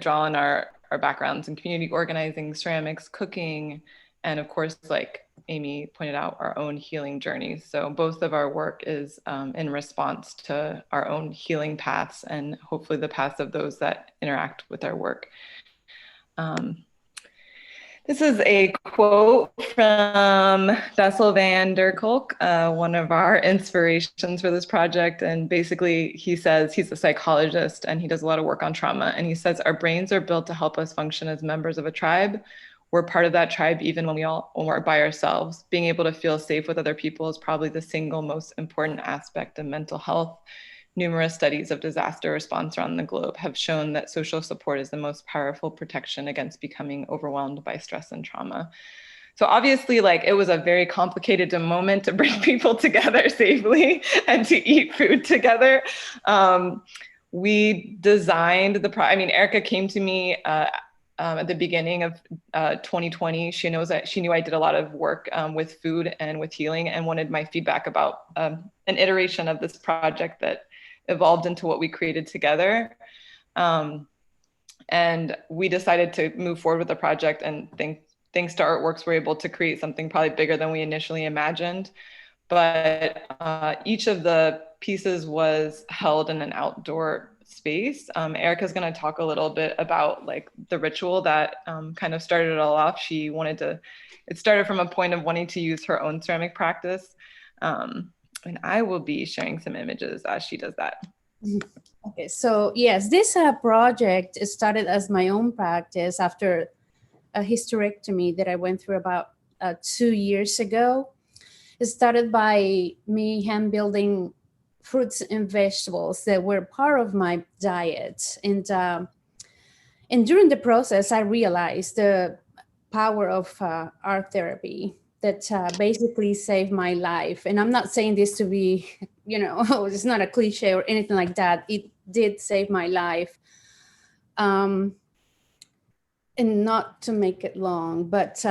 draw on our backgrounds in community organizing, ceramics, cooking, and of course, like Amy pointed out, our own healing journeys. So both of our work is in response to our own healing paths and hopefully the paths of those that interact with our work. This is a quote from Bessel van der Kolk, one of our inspirations for this project. And basically he says, he's a psychologist and he does a lot of work on trauma. And he says, our brains are built to help us function as members of a tribe. We're part of that tribe even when we're by ourselves. Being able to feel safe with other people is probably the single most important aspect of mental health. Numerous studies of disaster response around the globe have shown that social support is the most powerful protection against becoming overwhelmed by stress and trauma. So obviously, like, it was a very complicated moment to bring people together safely and to eat food together. We designed Erika came to me at the beginning of 2020. She knew I did a lot of work with food and with healing and wanted my feedback about an iteration of this project that evolved into what we created together. And we decided to move forward with the project, and thanks to ArtWorks, we're able to create something probably bigger than we initially imagined. But each of the pieces was held in an outdoor space. Erika's going to talk a little bit about like the ritual that kind of started it all off. It started from a point of wanting to use her own ceramic practice. And I will be sharing some images as she does that. Okay, so yes, this project started as my own practice after a hysterectomy that I went through about 2 years ago. It started by me hand building fruits and vegetables that were part of my diet. And during the process, I realized the power of art therapy that basically saved my life. And I'm not saying this to be, it's not a cliche or anything like that. It did save my life. And not to make it long, but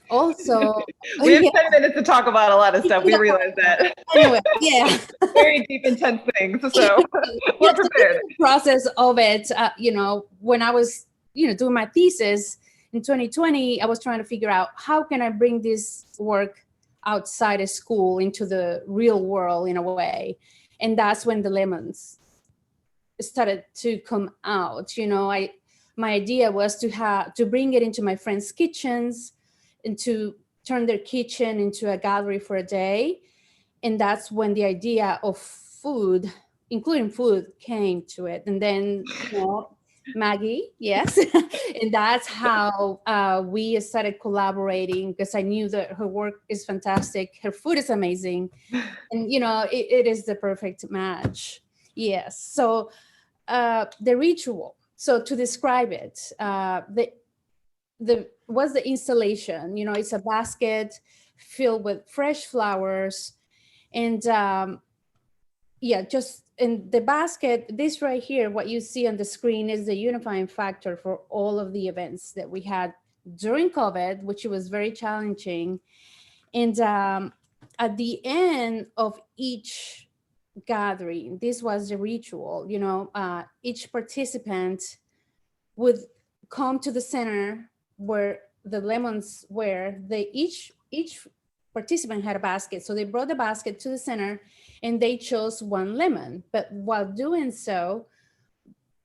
also we have 10 minutes to talk about a lot of stuff. We realize that. Anyway, yeah. Very deep, intense things. So we're prepared. The process of it, when I was, doing my thesis in 2020, I was trying to figure out how can I bring this work outside of school into the real world in a way. And that's when the lemons started to come out. My idea was to bring it into my friends' kitchens and to turn their kitchen into a gallery for a day. And that's when the idea of food, including food, came to it. And then, Maggie, yes. And that's how we started collaborating, because I knew that her work is fantastic. Her food is amazing. And, it is the perfect match. Yes. So the ritual. So to describe it, what's the installation? It's a basket filled with fresh flowers, and just in the basket, this right here, what you see on the screen is the unifying factor for all of the events that we had during COVID, which was very challenging. And at the end of each gathering, this was the ritual. Each participant would come to the center where the lemons were. Each participant had a basket, so they brought the basket to the center and they chose one lemon. But while doing so,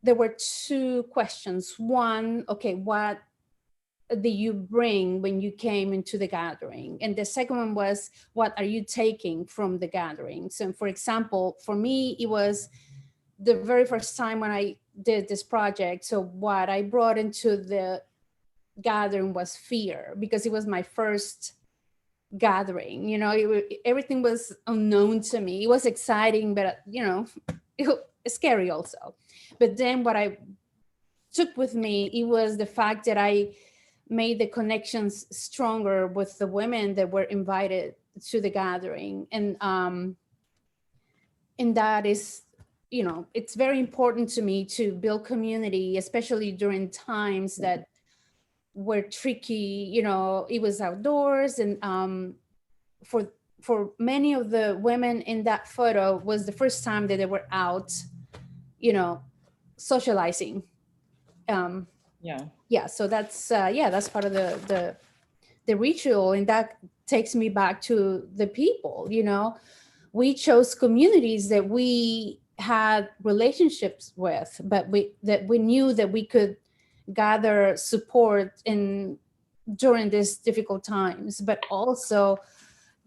there were two questions. One, okay, what did you bring when you came into the gathering? And the second one was, what are you taking from the gathering? So for example, for me, it was the very first time when I did this project. So what I brought into the gathering was fear, because it was my first gathering. Everything was unknown to me. It was exciting, but it was scary also. But then what I took with me, it was the fact that I made the connections stronger with the women that were invited to the gathering. And that is, it's very important to me to build community, especially during times that were tricky. It was outdoors, and for many of the women in that photo was the first time that they were out, socializing. Yeah, so that's that's part of the ritual, and that takes me back to the people. We chose communities that we had relationships with, but we knew that we could gather support in during these difficult times, but also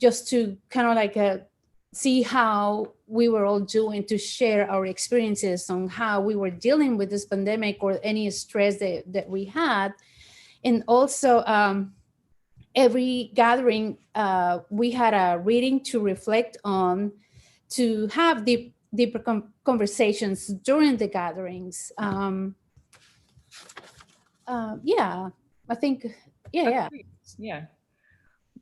just to kind of like see how we were all doing, to share our experiences on how we were dealing with this pandemic or any stress that we had. And also every gathering, we had a reading to reflect on, to have deeper conversations during the gatherings. Yeah, I think, yeah. Yeah.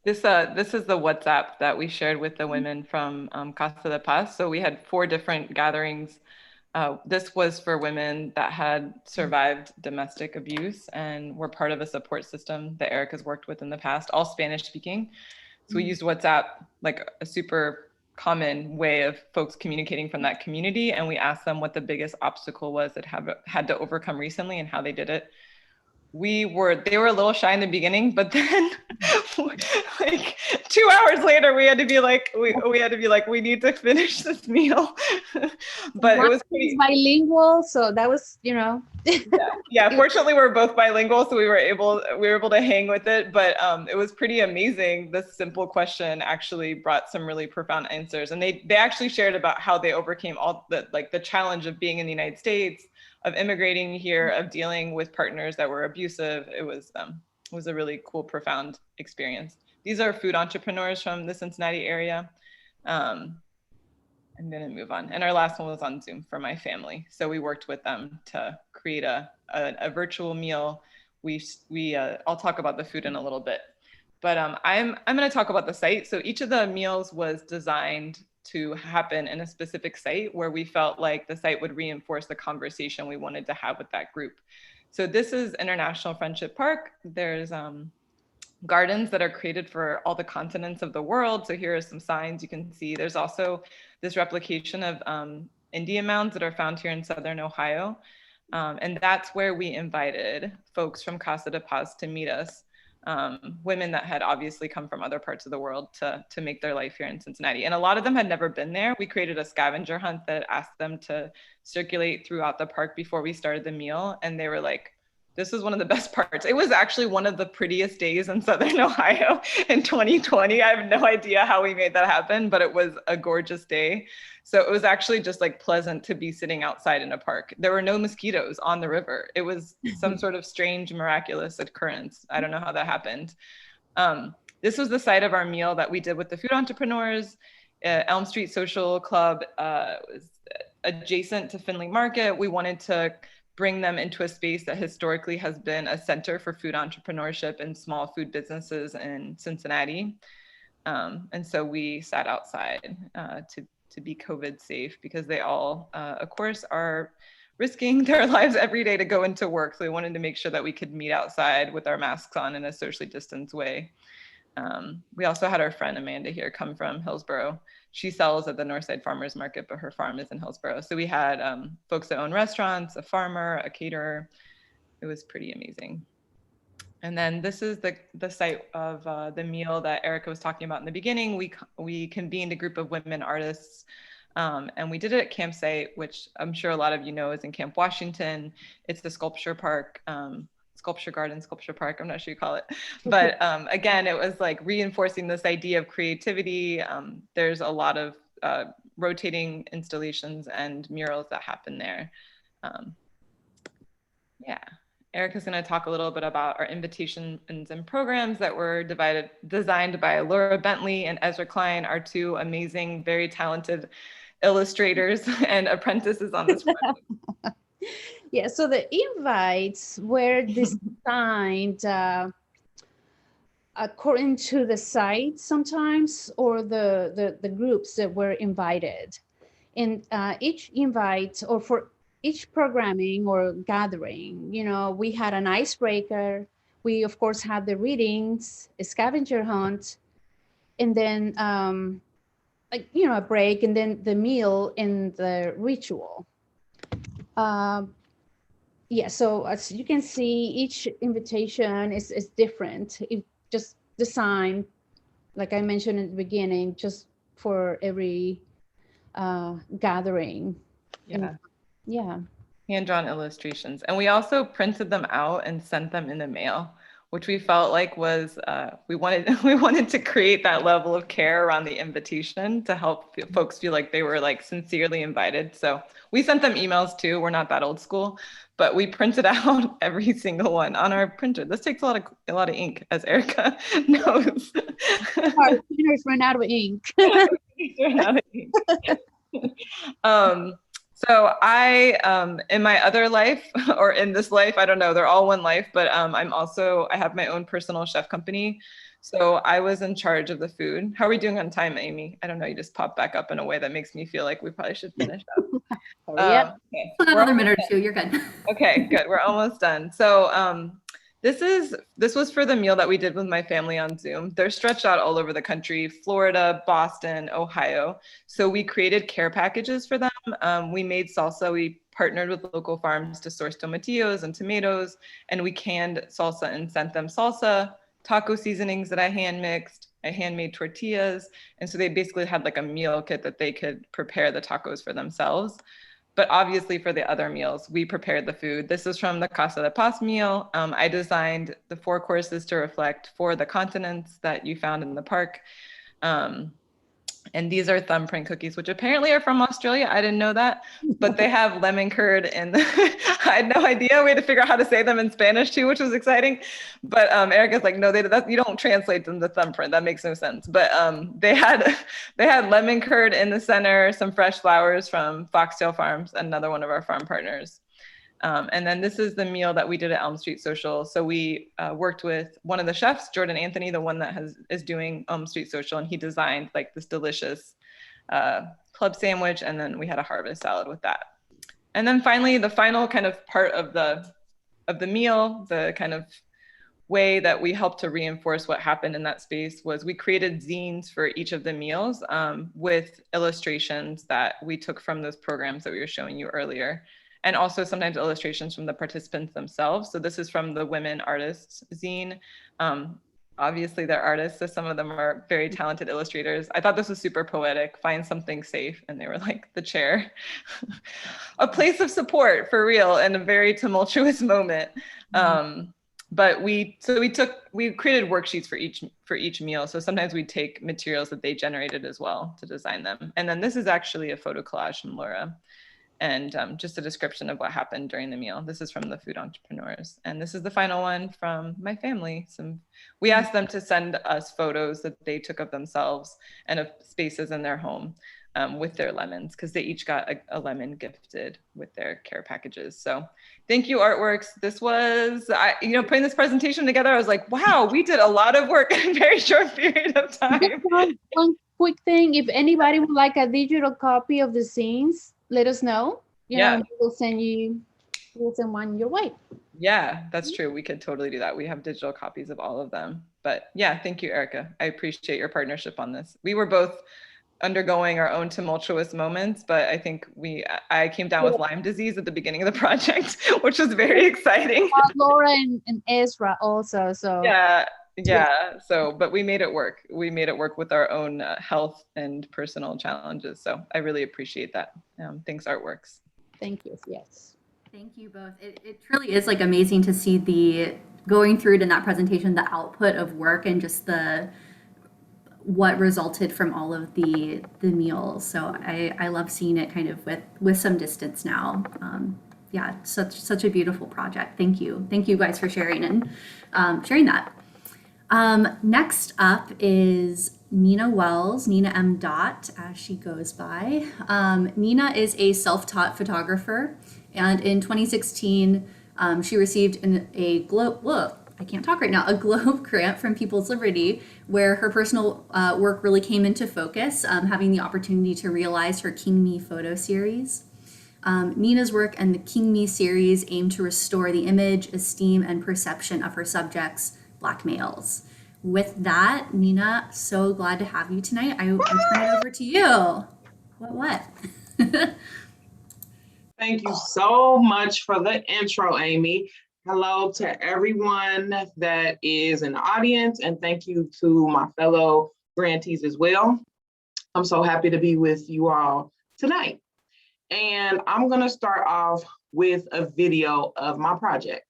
This is the WhatsApp that we shared with the women from Casa de Paz. So we had 4 different gatherings. This was for women that had survived domestic abuse and were part of a support system that Erika's worked with in the past, all Spanish speaking. So we used WhatsApp, like a super common way of folks communicating from that community. And we asked them what the biggest obstacle was that had to overcome recently and how they did it. They were a little shy in the beginning, but then like 2 hours later, we had to be like, we need to finish this meal. But it was pretty bilingual, so that was, yeah. Fortunately, we're both bilingual, so we were able to hang with it. But it was pretty amazing. This simple question actually brought some really profound answers, and they actually shared about how they overcame all the challenge of being in the United States, of immigrating here, of dealing with partners that were abusive. It was a really cool, profound experience. These are food entrepreneurs from the Cincinnati area. I'm going to move on. And our last one was on Zoom for my family. So we worked with them to create a virtual meal. I'll talk about the food in a little bit, but I'm going to talk about the site. So each of the meals was designed to happen in a specific site where we felt like the site would reinforce the conversation we wanted to have with that group. So this is International Friendship Park. There's gardens that are created for all the continents of the world. So here are some signs you can see. There's also this replication of Indian mounds that are found here in Southern Ohio. And that's where we invited folks from Casa de Paz to meet us. Women that had obviously come from other parts of the world to make their life here in Cincinnati. And a lot of them had never been there. We created a scavenger hunt that asked them to circulate throughout the park before we started the meal. And they were like, this was one of the best parts. It was actually one of the prettiest days in Southern Ohio in 2020. I have no idea how we made that happen, but it was a gorgeous day. So it was actually just like pleasant to be sitting outside in a park. There were no mosquitoes on the river. It was some sort of strange, miraculous occurrence. I don't know how that happened. This was the site of our meal that we did with the food entrepreneurs. Elm Street Social Club was adjacent to Findlay Market. We wanted to bring them into a space that historically has been a center for food entrepreneurship and small food businesses in Cincinnati. And so we sat outside to be COVID safe, because they all, of course, are risking their lives every day to go into work. So we wanted to make sure that we could meet outside with our masks on in a socially distanced way. We also had our friend Amanda here come from Hillsborough. She sells at the Northside Farmers Market, but her farm is in Hillsborough. So we had folks that own restaurants, a farmer, a caterer. It was pretty amazing. And then this is the site of the meal that Erika was talking about in the beginning. We convened a group of women artists, and we did it at Campsite, which I'm sure a lot of you know is in Camp Washington. It's the sculpture park. Sculpture garden, sculpture park, I'm not sure you call it. But again, it was like reinforcing this idea of creativity. There's a lot of rotating installations and murals that happen there. Yeah, Erika's gonna talk a little bit about our invitations and programs that were designed by Laura Bentley and Ezra Klein, our 2 amazing, very talented illustrators and apprentices on this project. Yeah, so the invites were designed according to the site sometimes, or the groups that were invited. And each invite, or for each programming or gathering, we had an icebreaker. We, of course, had the readings, a scavenger hunt, and then a break, and then the meal and the ritual. Yeah, so as you can see, each invitation is different. It just designed, like I mentioned at the beginning, just for every gathering. Yeah. And yeah. Hand-drawn illustrations. And we also printed them out and sent them in the mail, which we felt like was, we wanted to create that level of care around the invitation to help folks feel like they were like sincerely invited. So we sent them emails too. We're not that old school, but we printed out every single one on our printer. This takes a lot of ink, as Erika knows. Our printers ran out of ink. Ran out of ink. So I, in my other life or in this life, I don't know, they're all one life, but I have my own personal chef company. So I was in charge of the food. How are we doing on time, Amy? I don't know, you just popped back up in a way that makes me feel like we probably should finish up. Yeah. Okay. Another minute or two, you're good. Okay, good, we're almost done. So this was for the meal that we did with my family on Zoom. They're stretched out all over the country, Florida, Boston, Ohio. So we created care packages for them. We made salsa. We partnered with local farms to source tomatillos and tomatoes, and we canned salsa and sent them salsa, taco seasonings that I hand mixed. I handmade tortillas. And so they basically had like a meal kit that they could prepare the tacos for themselves. But obviously for the other meals, we prepared the food. This is from the Casa de Paz meal. I designed the 4 courses to reflect 4 of the continents that you found in the park. And these are thumbprint cookies, which apparently are from Australia. I didn't know that, but they have lemon curd and I had no idea. We had to figure out how to say them in Spanish too, which was exciting. But Erica's like, no, you don't translate them to thumbprint. That makes no sense. But they had lemon curd in the center, some fresh flowers from Foxtail Farms, another one of our farm partners. And then this is the meal that we did at Elm Street Social. So we worked with one of the chefs, Jordan Anthony, the one that is doing Elm Street Social, and he designed like this delicious club sandwich, and then we had a harvest salad with that. And then finally, the final kind of part of the meal, the kind of way that we helped to reinforce what happened in that space was we created zines for each of the meals with illustrations that we took from those programs that we were showing you earlier. And also sometimes illustrations from the participants themselves. So this is from the Women Artists zine. Obviously they're artists, so some of them are very talented illustrators. I thought this was super poetic, find something safe. And they were like, the chair, a place of support for real in a very tumultuous moment. But we created worksheets for each meal. So sometimes we take materials that they generated as well to design them. And then this is actually a photo collage from Laura. And just a description of what happened during the meal. This is from the food entrepreneurs. And this is the final one from my family. We asked them to send us photos that they took of themselves and of spaces in their home with their lemons, because they each got a lemon gifted with their care packages. So thank you, ArtWorks. This was, putting this presentation together, I was like, wow, we did a lot of work in a very short period of time. One quick thing, if anybody would like a digital copy of the scenes, let us know. We'll send one your way. Yeah, that's true. We could totally do that. We have digital copies of all of them. But yeah, thank you, Erika. I appreciate your partnership on this. We were both undergoing our own tumultuous moments, but I think I came down with Lyme disease at the beginning of the project, which was very exciting. Laura and Ezra also. So yeah. So, but we made it work. We made it work with our own health and personal challenges. So I really appreciate that. Thanks, ArtWorks. Thank you. Yes. Thank you both. It truly is like amazing to see going through it in that presentation, the output of work and just what resulted from all of the meals. So I love seeing it kind of with some distance now. Yeah, such a beautiful project. Thank you guys for sharing and sharing that. Next up is Nina Wells, ninamdot, as she goes by. Nina is a self-taught photographer, and in 2016, she received a Globe grant from People's Liberty, where her personal work really came into focus, having the opportunity to realize her King Me photo series. Nina's work and the King Me series aim to restore the image, esteem, and perception of her subjects, Black males. With that, Nina, so glad to have you tonight. I turn it over to you. What? Thank you so much for the intro, Amy. Hello to everyone that is in the audience, and thank you to my fellow grantees as well. I'm so happy to be with you all tonight. And I'm gonna start off with a video of my project.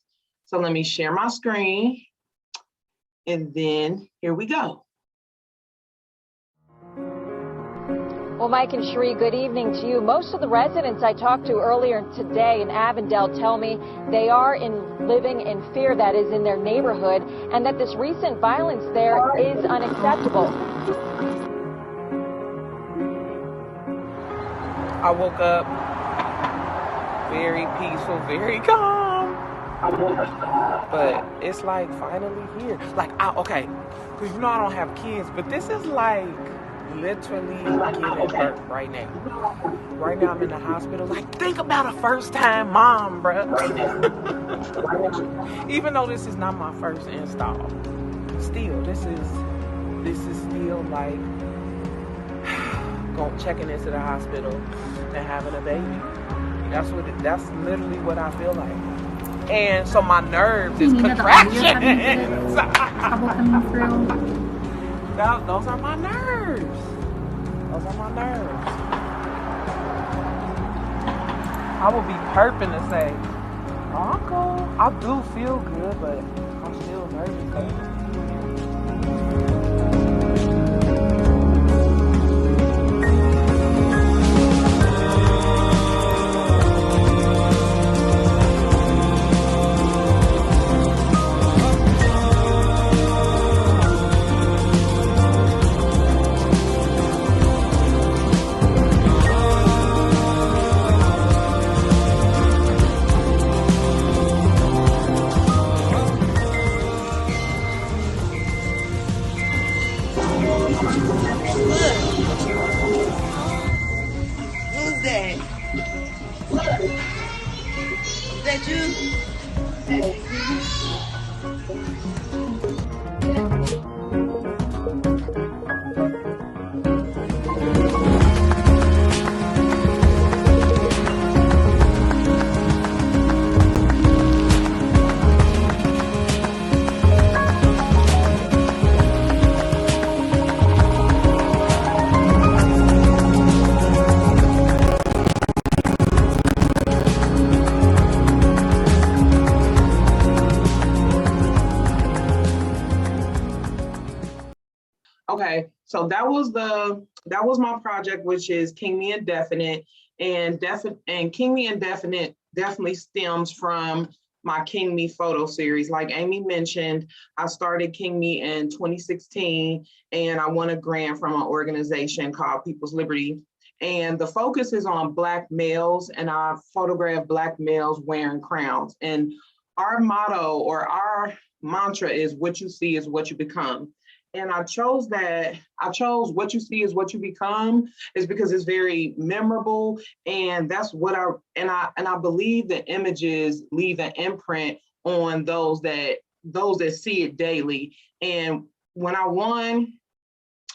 So let me share my screen, and then here we go. Well, Mike and Cherie, good evening to you. Most of the residents I talked to earlier today in Avondale tell me they are living in fear that is in their neighborhood, and that this recent violence there is unacceptable. I woke up very peaceful, very calm. But it's like finally here. Like, okay, because you know I don't have kids, but this is like literally giving birth right now. Right now I'm in the hospital. Like, think about a first time mom, bruh. Even though this is not my first install, still, this is still like going checking into the hospital and having a baby. That's literally what I feel like. And so my nerves is contractions. Those are my nerves. Those are my nerves. I will be perping to say, oh, I'm cool. I do feel good, but I'm still nervous. Okay, so that was my project, which is King Me Indefinite, and King Me Indefinite definitely stems from my King Me photo series. Like Amy mentioned, I started King Me in 2016, and I won a grant from an organization called People's Liberty. And the focus is on Black males, and I photograph Black males wearing crowns. And our motto or our mantra is what you see is what you become. And I chose what you see is what you become is because it's very memorable. And that's what I believe the images leave an imprint on those that see it daily. And when I won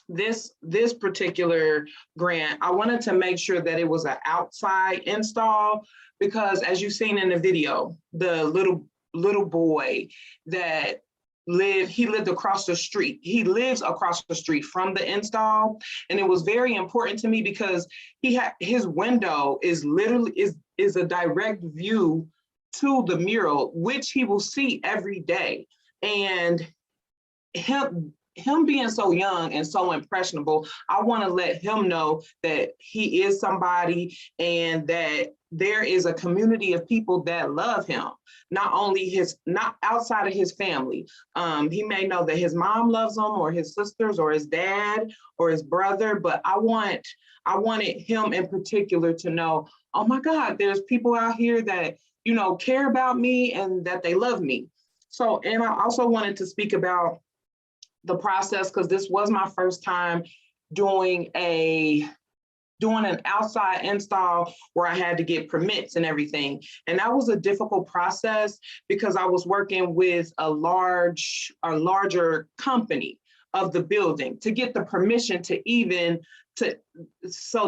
this particular grant, I wanted to make sure that it was an outside install, because as you've seen in the video, the little boy that he lived across the street. He lives across the street from the install. And it was very important to me because his window is a direct view to the mural, which he will see every day. And him being so young and so impressionable, I want to let him know that he is somebody and that there is a community of people that love him, not outside of his family. He may know that his mom loves him, or his sisters, or his dad, or his brother, but I wanted him in particular to know, oh my God, there's people out here that, care about me and that they love me. So, and I also wanted to speak about the process, because this was my first time doing an outside install where I had to get permits and everything. And that was a difficult process because I was working with a larger company of the building to get the permission so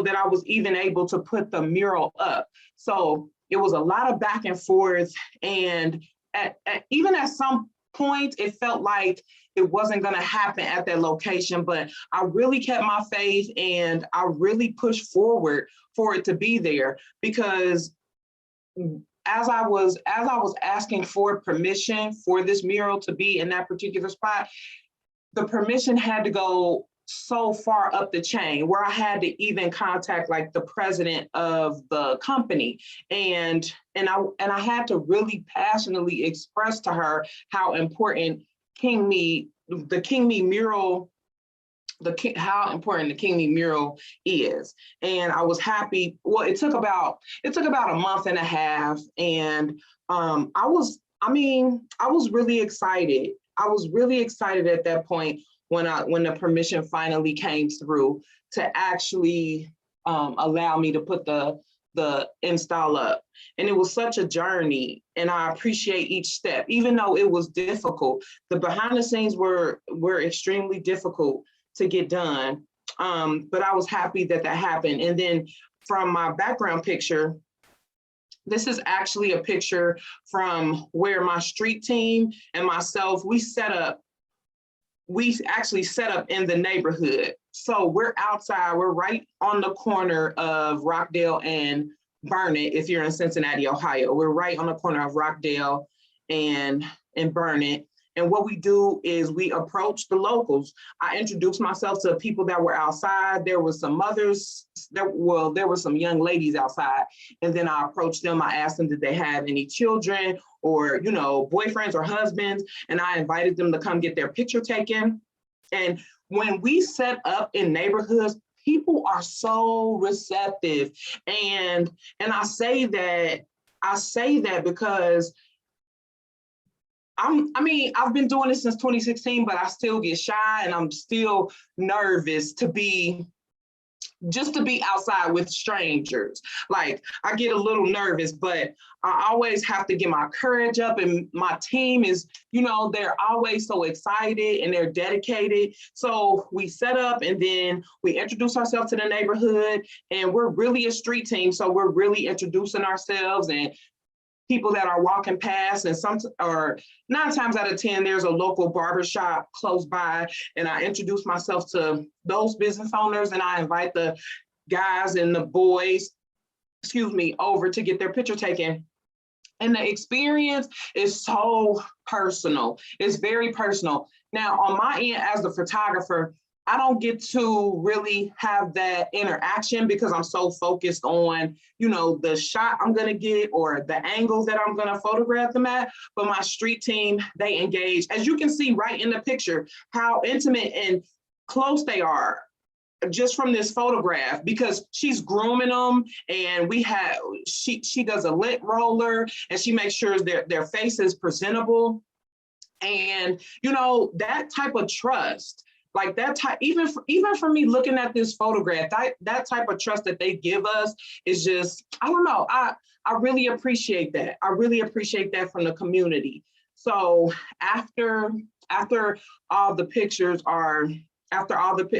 that I was even able to put the mural up. So it was a lot of back and forth. And even at some point, it felt like it wasn't going to happen at that location, but I really kept my faith and I really pushed forward for it to be there, because as I was asking for permission for this mural to be in that particular spot, the permission had to go so far up the chain where I had to even contact like the president of the company, and I had to really passionately express to her how important how important the King Me mural is. And I was happy. Well, it took about a month and a half, and I was really excited. I was really excited at that point when the permission finally came through to actually allow me to put the install up. And it was such a journey, and I appreciate each step, even though it was difficult. The behind the scenes were extremely difficult to get done, but I was happy that happened. And then from my background picture, this is actually a picture from where my street team and myself, we actually set up in the neighborhood. So we're outside, we're right on the corner of Rockdale and Burnett. If you're in Cincinnati, Ohio, we're right on the corner of Rockdale and Burnett. And what we do is we approach the locals. I introduced myself to people that were outside. There were some mothers, there were some young ladies outside. And then I approached them. I asked them, did they have any children or, boyfriends or husbands? And I invited them to come get their picture taken. And when we set up in neighborhoods, people are so receptive. And I say that because I've been doing this since 2016, but I still get shy and I'm still nervous to be outside with strangers. Like, I get a little nervous, but I always have to get my courage up, and my team is, they're always so excited and they're dedicated. So we set up and then we introduce ourselves to the neighborhood, and we're really a street team. So we're really introducing ourselves, and people that are walking past, and 9 times out of 10, there's a local barbershop close by, and I introduce myself to those business owners, and I invite the guys and the boys, over to get their picture taken. And the experience is so personal. It's very personal. Now, on my end as the photographer, I don't get to really have that interaction because I'm so focused on, the shot I'm gonna get or the angles that I'm gonna photograph them at. But my street team, they engage. As you can see right in the picture, how intimate and close they are just from this photograph, because she's grooming them, and she does a lint roller, and she makes sure their face is presentable. And, that type of trust, like that type, even for me looking at this photograph, that type of trust that they give us is just, I don't know, I really appreciate that. I really appreciate that from the community. So after all the pictures are, all the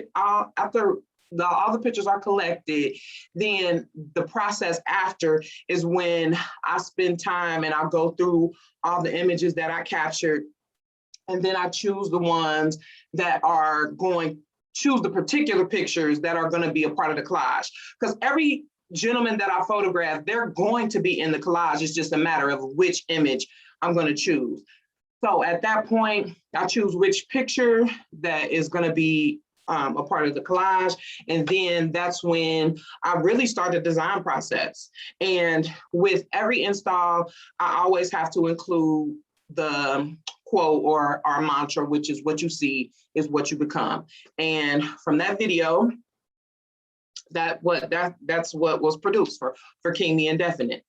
pictures are collected, then the process after is when I spend time and I go through all the images that I captured. And then I choose the ones that choose the particular pictures that are going to be a part of the collage. Because every gentleman that I photograph, they're going to be in the collage. It's just a matter of which image I'm going to choose. So at that point, I choose which picture that is going to be a part of the collage. And then that's when I really start the design process. And with every install, I always have to include the quote or our mantra, which is what you see is what you become. And from that video, that's what was produced for King Me Indefinite.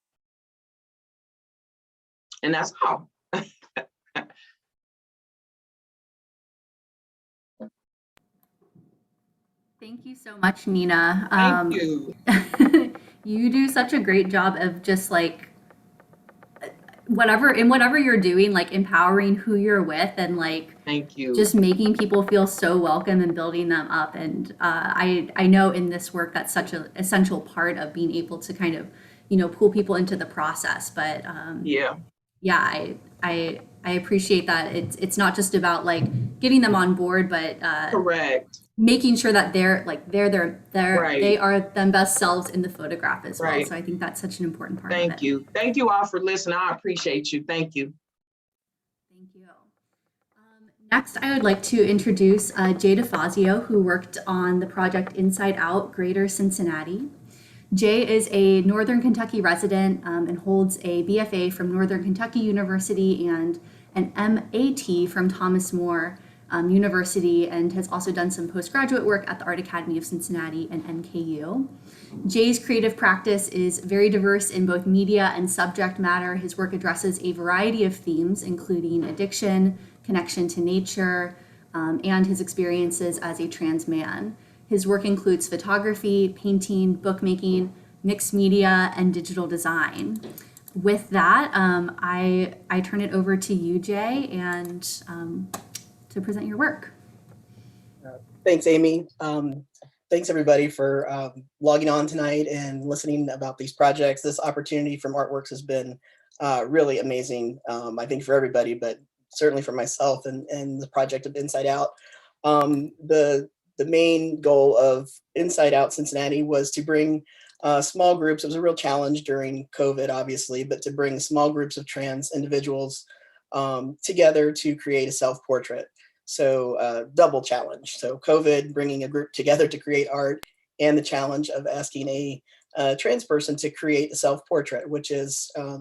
And that's all. Thank you so much, Nina. Thank you. You do such a great job of just like whatever you're doing, like empowering who you're with, and like thank you, just making people feel so welcome and building them up. And I know in this work that's such an essential part of being able to kind of pull people into the process. But Yeah. I appreciate that it's not just about like getting them on board, but Correct. making sure that they're Right. they are them best selves in the photograph as well. Right. So I think that's such an important part of Thank it. you. Thank you all for listening. I appreciate you. Thank you. Thank you. Next, I would like to introduce Jay DeFazio, who worked on the project Inside Out, Greater Cincinnati. Jay is a Northern Kentucky resident and holds a BFA from Northern Kentucky University and an MAT from Thomas More University, and has also done some postgraduate work at the Art Academy of Cincinnati and NKU. Jay's creative practice is very diverse in both media and subject matter. His work addresses a variety of themes, including addiction, connection to nature, and his experiences as a trans man. His work includes photography, painting, bookmaking, mixed media, and digital design. With that, I turn it over to you, Jay, and to present your work. Thanks, Amy. Thanks, everybody, for logging on tonight and listening about these projects. This opportunity from ArtWorks has been really amazing, I think, for everybody, but certainly for myself and the project of Inside Out. The main goal of Inside Out Cincinnati was to bring small groups. It was a real challenge during COVID, obviously, but to bring small groups of trans individuals together to create a self-portrait. So double challenge. So COVID, bringing a group together to create art, and the challenge of asking a trans person to create a self-portrait, which is a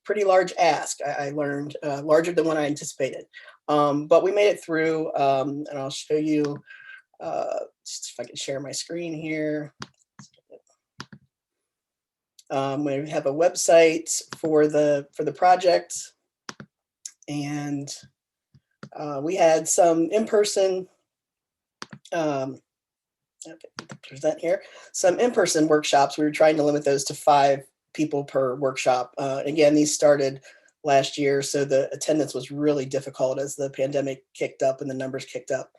pretty large ask. I learned larger than what I anticipated. But we made it through, and I'll show you, just if I can share my screen here. We have a website for the project, and we had some in-person, present here, some in-person workshops. We were trying to limit those to 5 people per workshop. Again, these started last year, so the attendance was really difficult as the pandemic kicked up and the numbers kicked up.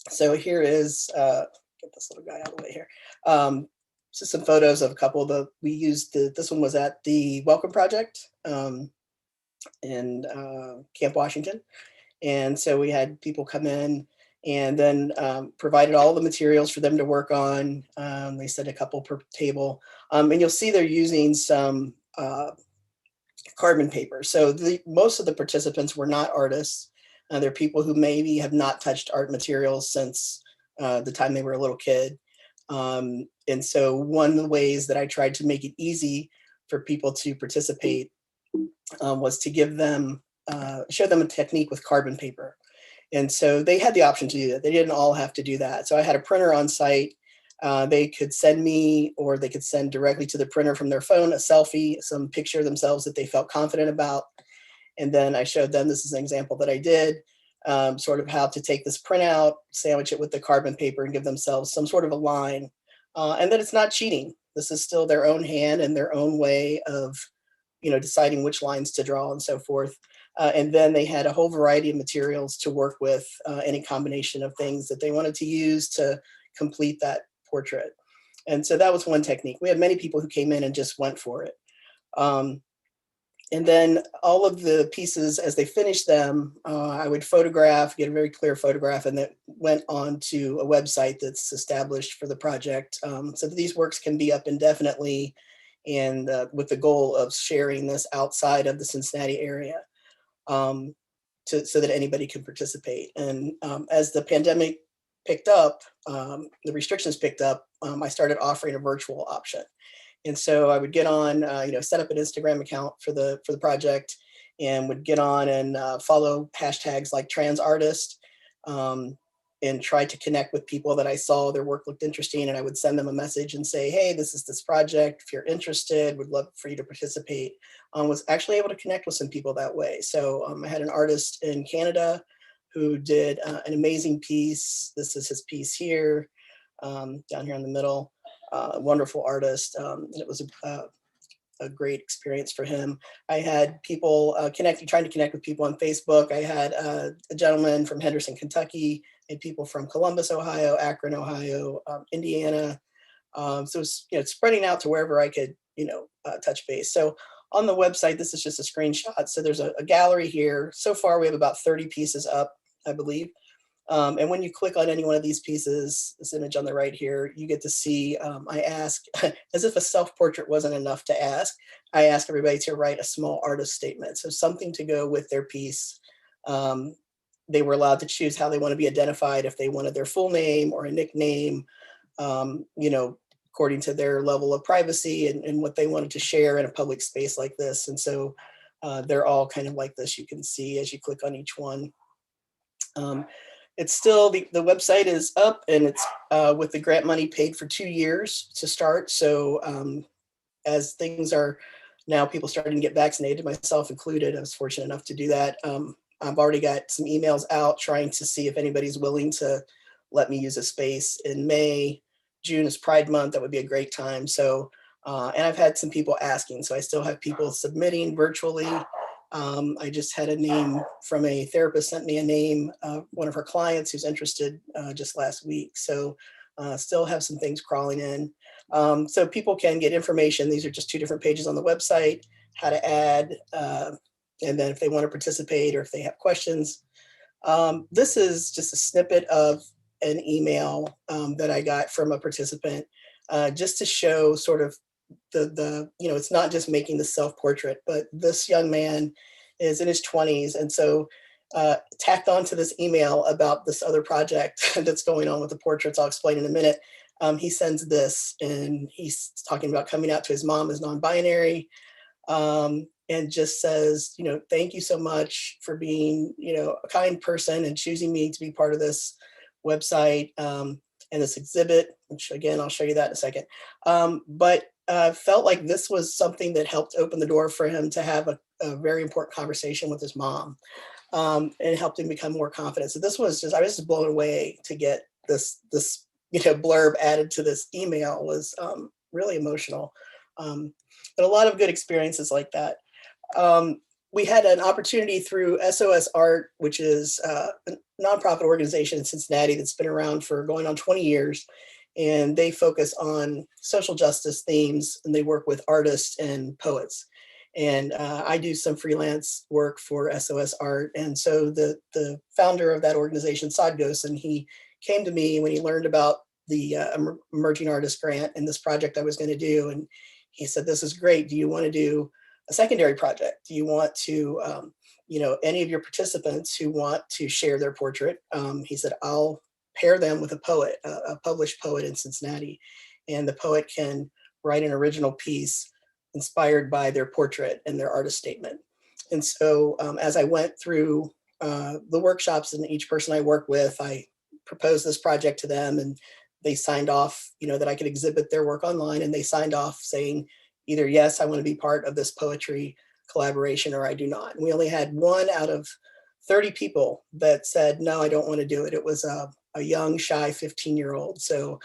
So here is, get this little guy out of the way here. So some photos of a couple of we used this one was at the Welcome Project in Camp Washington. And so we had people come in and then provided all the materials for them to work on. They set a couple per table. And you'll see they're using some carbon paper. So most of the participants were not artists. They're people who maybe have not touched art materials since the time they were a little kid. And so one of the ways that I tried to make it easy for people to participate was to give them, show them a technique with carbon paper. And so they had the option to do that. They didn't all have to do that. So I had a printer on site. They could send me, or they could send directly to the printer from their phone, a selfie, some picture of themselves that they felt confident about. And then I showed them, this is an example that I did, sort of how to take this printout, sandwich it with the carbon paper, and give themselves some sort of a line. And that it's not cheating. This is still their own hand and their own way of, deciding which lines to draw and so forth. And then they had a whole variety of materials to work with, any combination of things that they wanted to use to complete that portrait. And so that was one technique. We had many people who came in and just went for it. And then all of the pieces, as they finished them, I would photograph, get a very clear photograph, and that went on to a website that's established for the project. So that these works can be up indefinitely, and with the goal of sharing this outside of the Cincinnati area, so that anybody can participate. And as the pandemic picked up, the restrictions picked up, I started offering a virtual option. And so I would get on, set up an Instagram account for the project, and would get on and follow hashtags like trans artist, and try to connect with people that I saw their work looked interesting. And I would send them a message and say, hey, this is this project. If you're interested, would love for you to participate. Was actually able to connect with some people that way. So I had an artist in Canada who did an amazing piece. This is his piece here, down here in the middle. Wonderful artist. It was a great experience for him. I had people trying to connect with people on Facebook. I had a gentleman from Henderson, Kentucky, and people from Columbus, Ohio, Akron, Ohio, Indiana, So it's, it's spreading out to wherever I could, touch base. So on the website, this is just a screenshot. So there's a gallery here. So far, we have about 30 pieces up, I believe. And when you click on any one of these pieces, this image on the right here, you get to see, I ask, as if a self-portrait wasn't enough to ask, I ask everybody to write a small artist statement. So something to go with their piece. They were allowed to choose how they want to be identified, if they wanted their full name or a nickname, according to their level of privacy and what they wanted to share in a public space like this. And so they're all kind of like this, you can see as you click on each one. It's still, the website is up, and it's with the grant money paid for 2 years to start. So as things are now, people starting to get vaccinated, myself included, I was fortunate enough to do that. I've already got some emails out trying to see if anybody's willing to let me use a space in May. June is Pride Month. That would be a great time. So, and I've had some people asking, so I still have people submitting virtually. I just had a name from a therapist, sent me a name, one of her clients who's interested just last week. So still have some things crawling in. So people can get information. These are just 2 different pages on the website, how to add, and then if they want to participate or if they have questions. This is just a snippet of an email that I got from a participant, just to show sort of it's not just making the self-portrait, but this young man is in his 20s. And so tacked onto this email about this other project that's going on with the portraits, I'll explain in a minute. He sends this, and he's talking about coming out to his mom as non-binary, and just says, thank you so much for being, a kind person and choosing me to be part of this website and this exhibit, which again, I'll show you that in a second. But felt like this was something that helped open the door for him to have a very important conversation with his mom, and helped him become more confident. So this was I was just blown away to get this blurb added to this email. Was really emotional. But a lot of good experiences like that. We had an opportunity through SOS Art, which is a nonprofit organization in Cincinnati that's been around for going on 20 years. And they focus on social justice themes, and they work with artists and poets. And I do some freelance work for SOS Art. And so the founder of that organization, Sadgos, and he came to me when he learned about the Emerging Artist Grant and this project I was going to do. And he said, this is great. Do you want to do a secondary project? Do you want to, any of your participants who want to share their portrait? He said, I'll pair them with a poet, a published poet in Cincinnati. And the poet can write an original piece inspired by their portrait and their artist statement. And so as I went through the workshops and each person I work with, I proposed this project to them, and they signed off, that I could exhibit their work online. And they signed off saying, either, yes, I want to be part of this poetry collaboration, or I do not. And we only had 1 out of 30 people that said, no, I don't want to do it. It was a young, shy 15-year-old. So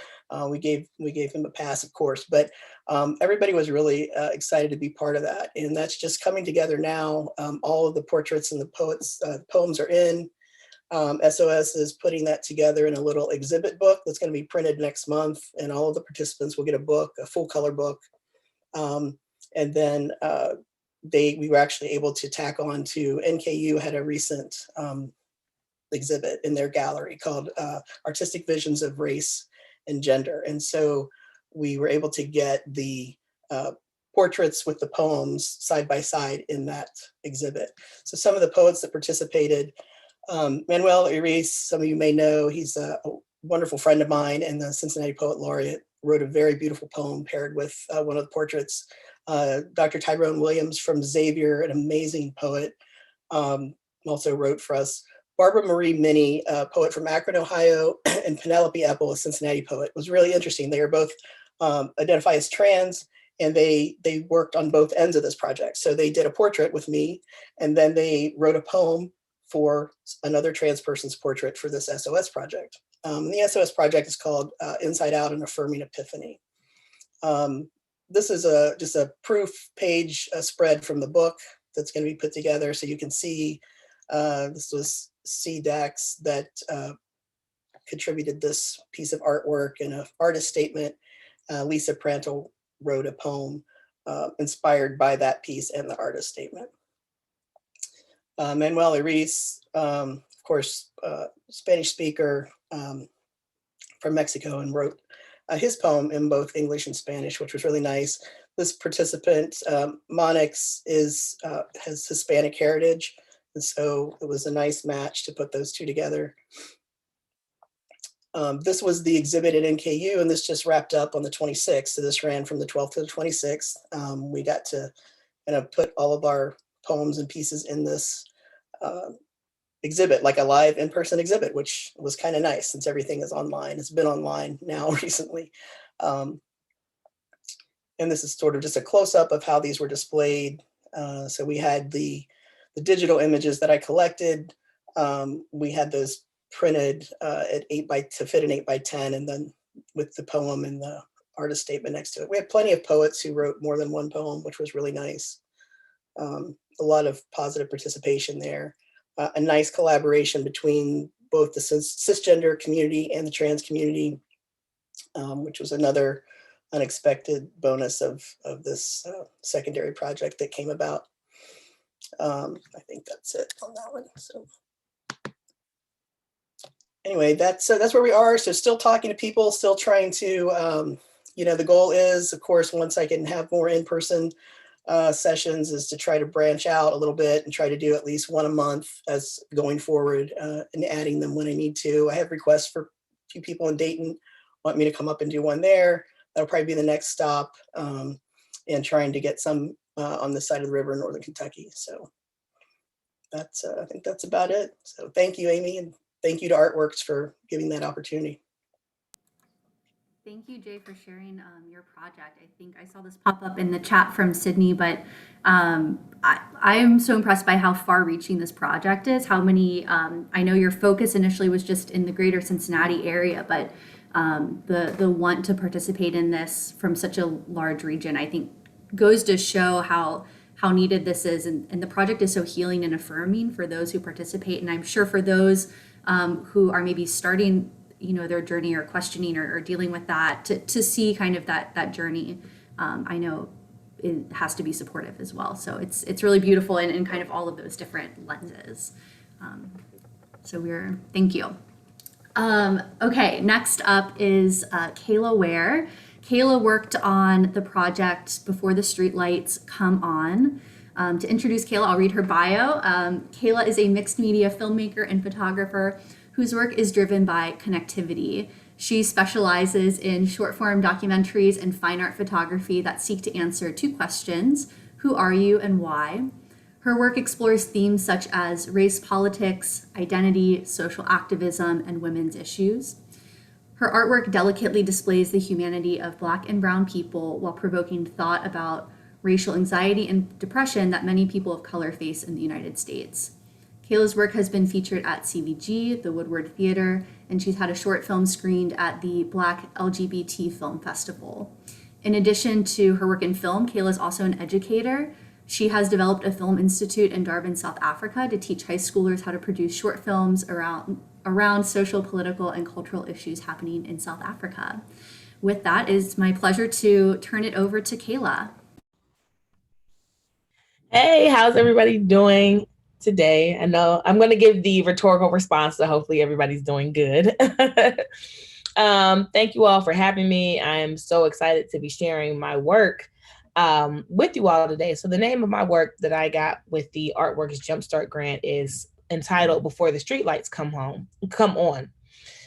we gave him a pass, of course. But everybody was really excited to be part of that. And that's just coming together now. All of the portraits and the poems are in. SOS is putting that together in a little exhibit book that's going to be printed next month. And all of the participants will get a book, a full color book. And then we were actually able to tack on to NKU had a recent exhibit in their gallery called Artistic Visions of Race and Gender. And so we were able to get the portraits with the poems side by side in that exhibit. So some of the poets that participated, Manuel Iris, some of you may know, he's a wonderful friend of mine and the Cincinnati Poet Laureate, wrote a very beautiful poem paired with one of the portraits. Dr. Tyrone Williams from Xavier, an amazing poet, also wrote for us. Barbara Marie Minnie, a poet from Akron, Ohio, and Penelope Epple, a Cincinnati poet. It was really interesting. They are both identify as trans, and they worked on both ends of this project. So they did a portrait with me, and then they wrote a poem for another trans person's portrait for this SOS project. The SOS project is called Inside Out, an Affirming Epiphany. This is just a proof page spread from the book that's going to be put together. So you can see this was CDAX that contributed this piece of artwork and an artist statement. Lisa Prantle wrote a poem inspired by that piece and the artist statement. Manuel Iris, of course, Spanish speaker from Mexico, and wrote his poem in both English and Spanish, which was really nice. This participant, Monix, has Hispanic heritage, and so it was a nice match to put those two together. This was the exhibit at NKU, and this just wrapped up on the 26th. So this ran from the 12th to the 26th. We got to put all of our poems and pieces in this exhibit, like a live in-person exhibit, which was kind of nice since everything is online. It's been online now recently. And this is sort of just a close-up of how these were displayed. So we had the digital images that I collected. We had those printed to fit an 8x10, and then with the poem and the artist statement next to it. We had plenty of poets who wrote more than one poem, which was really nice. A lot of positive participation there. A nice collaboration between both the cisgender community and the trans community, which was another unexpected bonus of this secondary project that came about. I think that's it on that one. So anyway, that's where we are. So still talking to people, still trying to, the goal is, of course, once I can have more in-person sessions, is to try to branch out a little bit and try to do at least one a month as going forward, and adding them when I need to. I have requests for a few people in Dayton want me to come up and do one there. That'll probably be the next stop, and trying to get some on this side of the river in Northern Kentucky. So that's, I think that's about it. So thank you, Amy, and thank you to ArtWorks for giving that opportunity. Thank you, Jay, for sharing your project. I think I saw this pop up in the chat from Sydney, but I am so impressed by how far-reaching this project is. How many, I know your focus initially was just in the Greater Cincinnati area, but the want to participate in this from such a large region, I think, goes to show how needed this is. And the project is so healing and affirming for those who participate. And I'm sure for those who are maybe starting their journey or questioning or dealing with that, to see kind of that journey, I know it has to be supportive as well. So it's really beautiful in kind of all of those different lenses. So thank you. Okay, next up is Kailah Ware. Kailah worked on the project Before the Streetlights Come On. To introduce Kailah, I'll read her bio. Kailah is a mixed media filmmaker and photographer whose work is driven by connectivity. She specializes in short-form documentaries and fine art photography that seek to answer two questions: who are you and why? Her work explores themes such as race politics, identity, social activism, and women's issues. Her artwork delicately displays the humanity of Black and Brown people while provoking thought about racial anxiety and depression that many people of color face in the United States. Kailah's work has been featured at CVG, the Woodward Theater, and she's had a short film screened at the Black LGBT Film Festival. In addition to her work in film, Kailah is also an educator. She has developed a film institute in Durban, South Africa, to teach high schoolers how to produce short films around social, political, and cultural issues happening in South Africa. With that, it is my pleasure to turn it over to Kailah. Hey, how's everybody doing today? I know I'm going to give the rhetorical response, so hopefully everybody's doing good. Thank you all for having me. I am so excited to be sharing my work with you all today. So the name of my work that I got with the ArtWorks Jumpstart Grant is entitled Before the Streetlights Come On.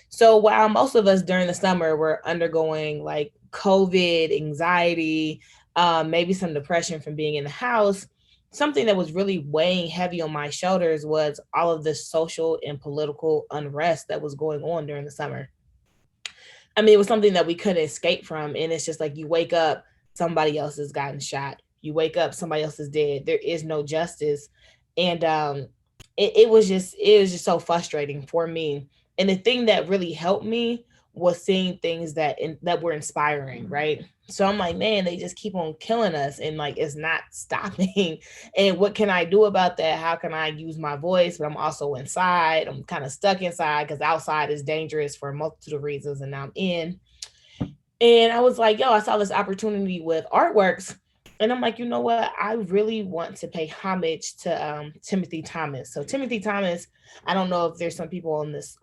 So while most of us during the summer were undergoing like COVID, anxiety, maybe some depression from being in the house, something that was really weighing heavy on my shoulders was all of the social and political unrest that was going on during the summer. I mean, it was something that we couldn't escape from. And it's just like, you wake up, somebody else has gotten shot. You wake up, somebody else is dead. There is no justice. And it was just so frustrating for me. And the thing that really helped me was seeing things that were inspiring, right? So I'm like, man, they just keep on killing us and like, it's not stopping. And what can I do about that? How can I use my voice? But I'm also inside. I'm kind of stuck inside because outside is dangerous for a multitude of reasons. And now I'm in. And I was like, yo, I saw this opportunity with ArtWorks. And I'm like, you know what? I really want to pay homage to Timothy Thomas. So Timothy Thomas, I don't know if there's some people on this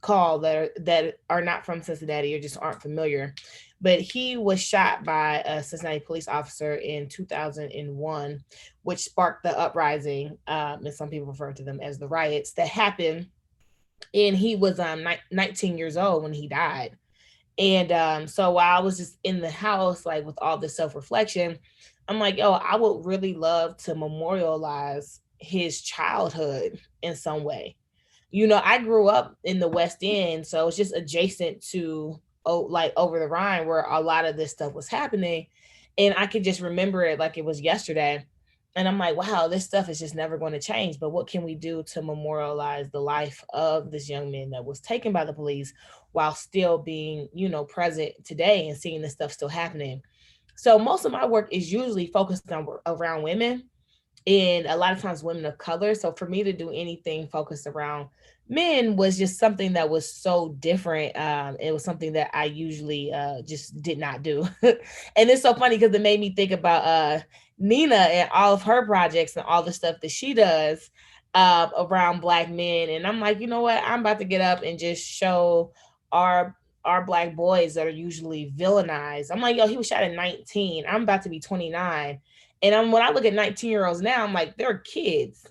call that are not from Cincinnati or just aren't familiar, but he was shot by a Cincinnati police officer in 2001, which sparked the uprising, and some people refer to them as the riots that happened. And he was 19 years old when he died. And so while I was just in the house, like with all this self-reflection, I'm like, yo, I would really love to memorialize his childhood in some way. You know, I grew up in the West End, so it's just adjacent to like over the Rhine where a lot of this stuff was happening. And I could just remember it like it was yesterday. And I'm like, wow, this stuff is just never going to change. But what can we do to memorialize the life of this young man that was taken by the police while still being, you know, present today and seeing this stuff still happening? So most of my work is usually focused on around women, and a lot of times women of color. So for me to do anything focused around men was just something that was so different. It was something that I usually just did not do. And it's so funny because it made me think about Nina and all of her projects and all the stuff that she does around Black men. And I'm like, you know what? I'm about to get up and just show our Black boys that are usually villainized. I'm like, yo, he was shot at 19. I'm about to be 29. And when I look at 19-year-olds now, I'm like, they're kids.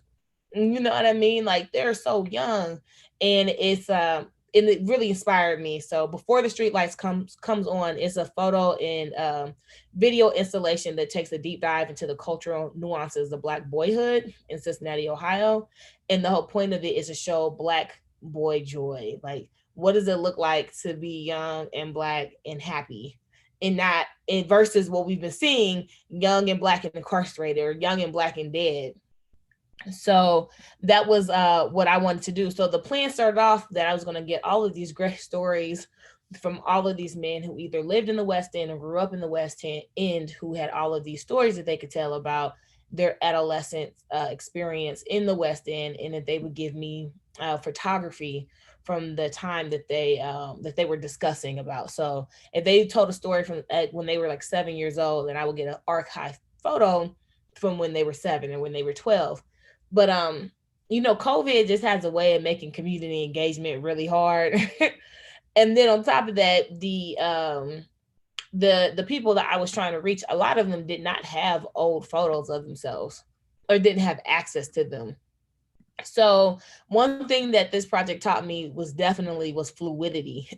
You know what I mean? Like they're so young. And and it really inspired me. So before the streetlights comes on, it's a photo and video installation that takes a deep dive into the cultural nuances of Black boyhood in Cincinnati, Ohio. And the whole point of it is to show Black boy joy. Like, what does it look like to be young and Black and happy? And not in versus what we've been seeing, young and Black and incarcerated or young and Black and dead. So that was what I wanted to do. So the plan started off that I was going to get all of these great stories from all of these men who either lived in the West End or grew up in the West End, who had all of these stories that they could tell about their adolescent experience in the West End, and that they would give me photography from the time that they were discussing about. So if they told a story from when they were like 7 years old, then I would get an archive photo from when they were 7 and when they were 12. But you know, COVID just has a way of making community engagement really hard. And then on top of that, the people that I was trying to reach, a lot of them did not have old photos of themselves or didn't have access to them. So one thing that this project taught me was fluidity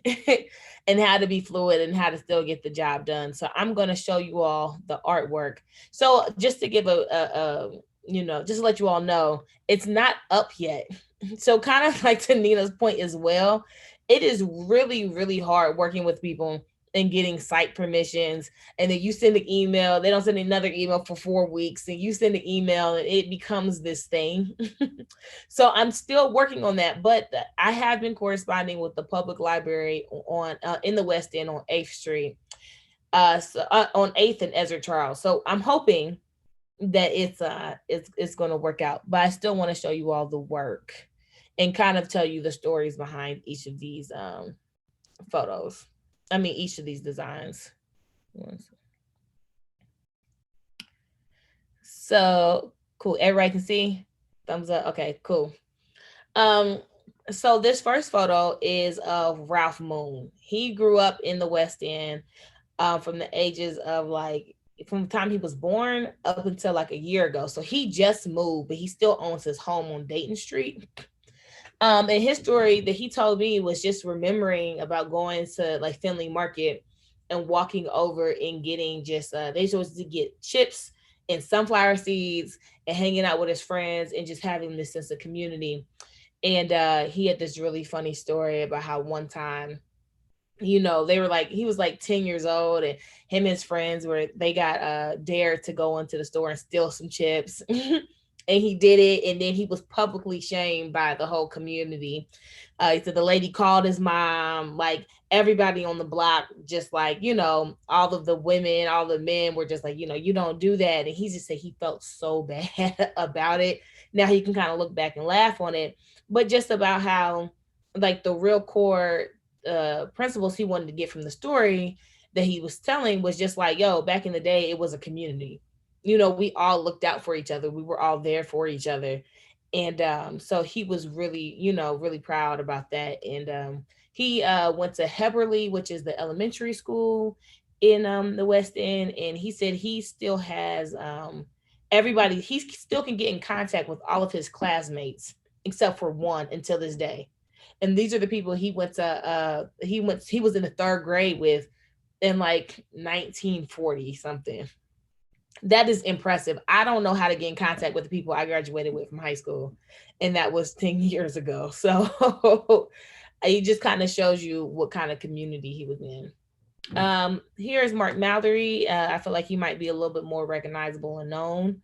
and how to be fluid and how to still get the job done. So I'm going to show you all the artwork. So just to give just to let you all know, it's not up yet. So kind of like to Nina's point as well, it is really, really hard working with people and getting site permissions. And then you send an email, they don't send another email for 4 weeks, and you send an email and it becomes this thing. So I'm still working on that, but I have been corresponding with the public library on in the West End on 8th Street, on 8th and Ezra Charles. So I'm hoping that it's going to work out, but I still want to show you all the work and kind of tell you the stories behind each of these photos. I mean, each of these designs. So cool. Everybody can see? Thumbs up. Okay, cool. So this first photo is of Ralph Moon. He grew up in the West End from the ages of from the time he was born up until like a year ago. So he just moved, but he still owns his home on Dayton Street. And his story that he told me was just remembering about going to like Finley Market and walking over and getting just, they supposed to get chips and sunflower seeds and hanging out with his friends and just having this sense of community. And he had this really funny story about how one time, you know, they were like, he was like 10 years old and him and his friends they got dared to go into the store and steal some chips. And he did it, and then he was publicly shamed by the whole community. He said the lady called his mom, like everybody on the block, just like, you know, all of the women, all the men were just like, you know, you don't do that. And he just said he felt so bad about it. Now he can kind of look back and laugh on it, but just about how like the real core principles he wanted to get from the story that he was telling was just like, yo, back in the day, it was a community. You know, we all looked out for each other. We were all there for each other. And so he was really, you know, really proud about that. And he went to Heberly, which is the elementary school in the West End. And he said he still has everybody, he still can get in contact with all of his classmates except for one until this day. And these are the people he went to, he was in the 3rd grade with in like 1940 something. That is impressive. I don't know how to get in contact with the people I graduated with from high school, and that was 10 years ago. So it just kind of shows you what kind of community he was in. Here's Mark Mallory. I feel like he might be a little bit more recognizable and known.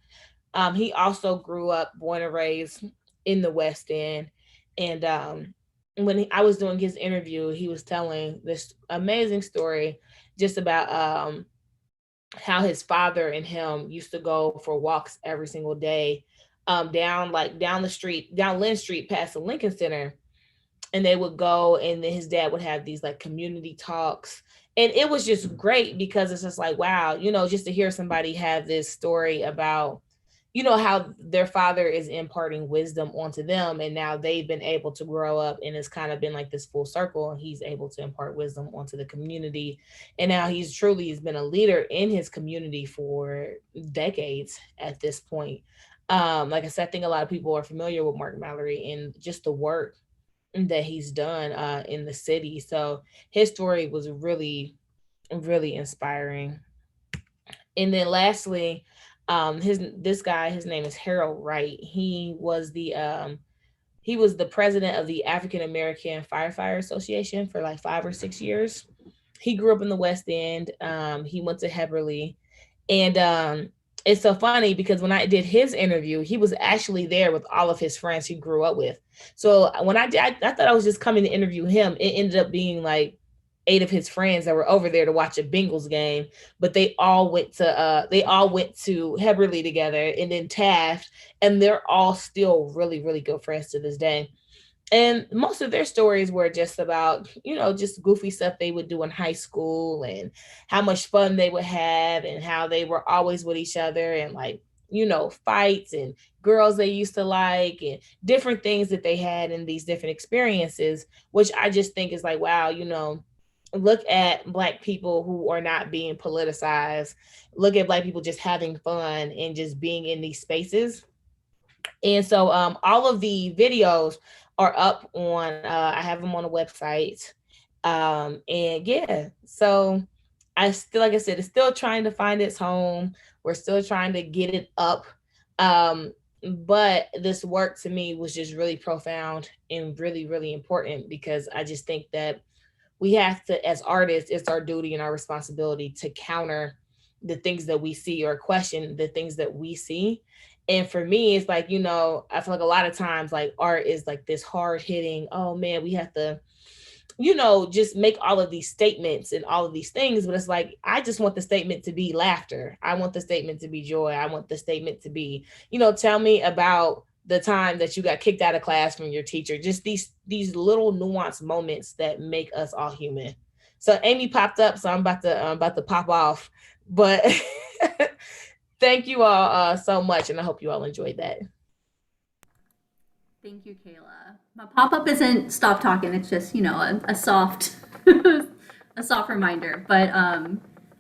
He also grew up, born and raised in the West End. And when I was doing his interview, he was telling this amazing story just about how his father and him used to go for walks every single day down the street, down Lynn Street past the Lincoln Center. And they would go, and then his dad would have these like community talks. And it was just great because it's just like, wow, you know, just to hear somebody have this story about, you know, how their father is imparting wisdom onto them. And now they've been able to grow up, and it's kind of been like this full circle, and he's able to impart wisdom onto the community. And now he's been a leader in his community for decades at this point. Like I said, I think a lot of people are familiar with Mark Mallory and just the work that he's done in the city. So his story was really, really inspiring. And then lastly, this guy, his name is Harold Wright. He was the president of the African American Firefighter Association for like 5 or 6 years. He grew up in the West End. He went to Heberly. And it's so funny because when I did his interview, he was actually there with all of his friends he grew up with. So when I thought I was just coming to interview him. It ended up being like 8 of his friends that were over there to watch a Bengals game, but they all went to Heberly together, and then Taft, and they're all still really, really good friends to this day. And most of their stories were just about, you know, just goofy stuff they would do in high school and how much fun they would have and how they were always with each other, and like, you know, fights and girls they used to like and different things that they had in these different experiences, which I just think is like, wow, you know, look at Black people who are not being politicized. Look at Black people just having fun and just being in these spaces. And so all of the videos are up on, I have them on a website. And yeah, so I still, like I said, it's still trying to find its home. We're still trying to get it up. But this work to me was just really profound and really, really important, because I just think that we have to, as artists, it's our duty and our responsibility to counter the things that we see or question the things that we see. And for me, it's like, you know, I feel like a lot of times like art is like this hard hitting, oh man, we have to, you know, just make all of these statements and all of these things. But it's like, I just want the statement to be laughter. I want the statement to be joy. I want the statement to be, you know, tell me about the time that you got kicked out of class from your teacher. Just these little nuanced moments that make us all human. So Amy popped up, so I'm about to pop off. But thank you all so much, and I hope you all enjoyed that. Thank you, Kailah. My pop-up isn't stop talking. It's just, you know, a soft, a soft reminder. But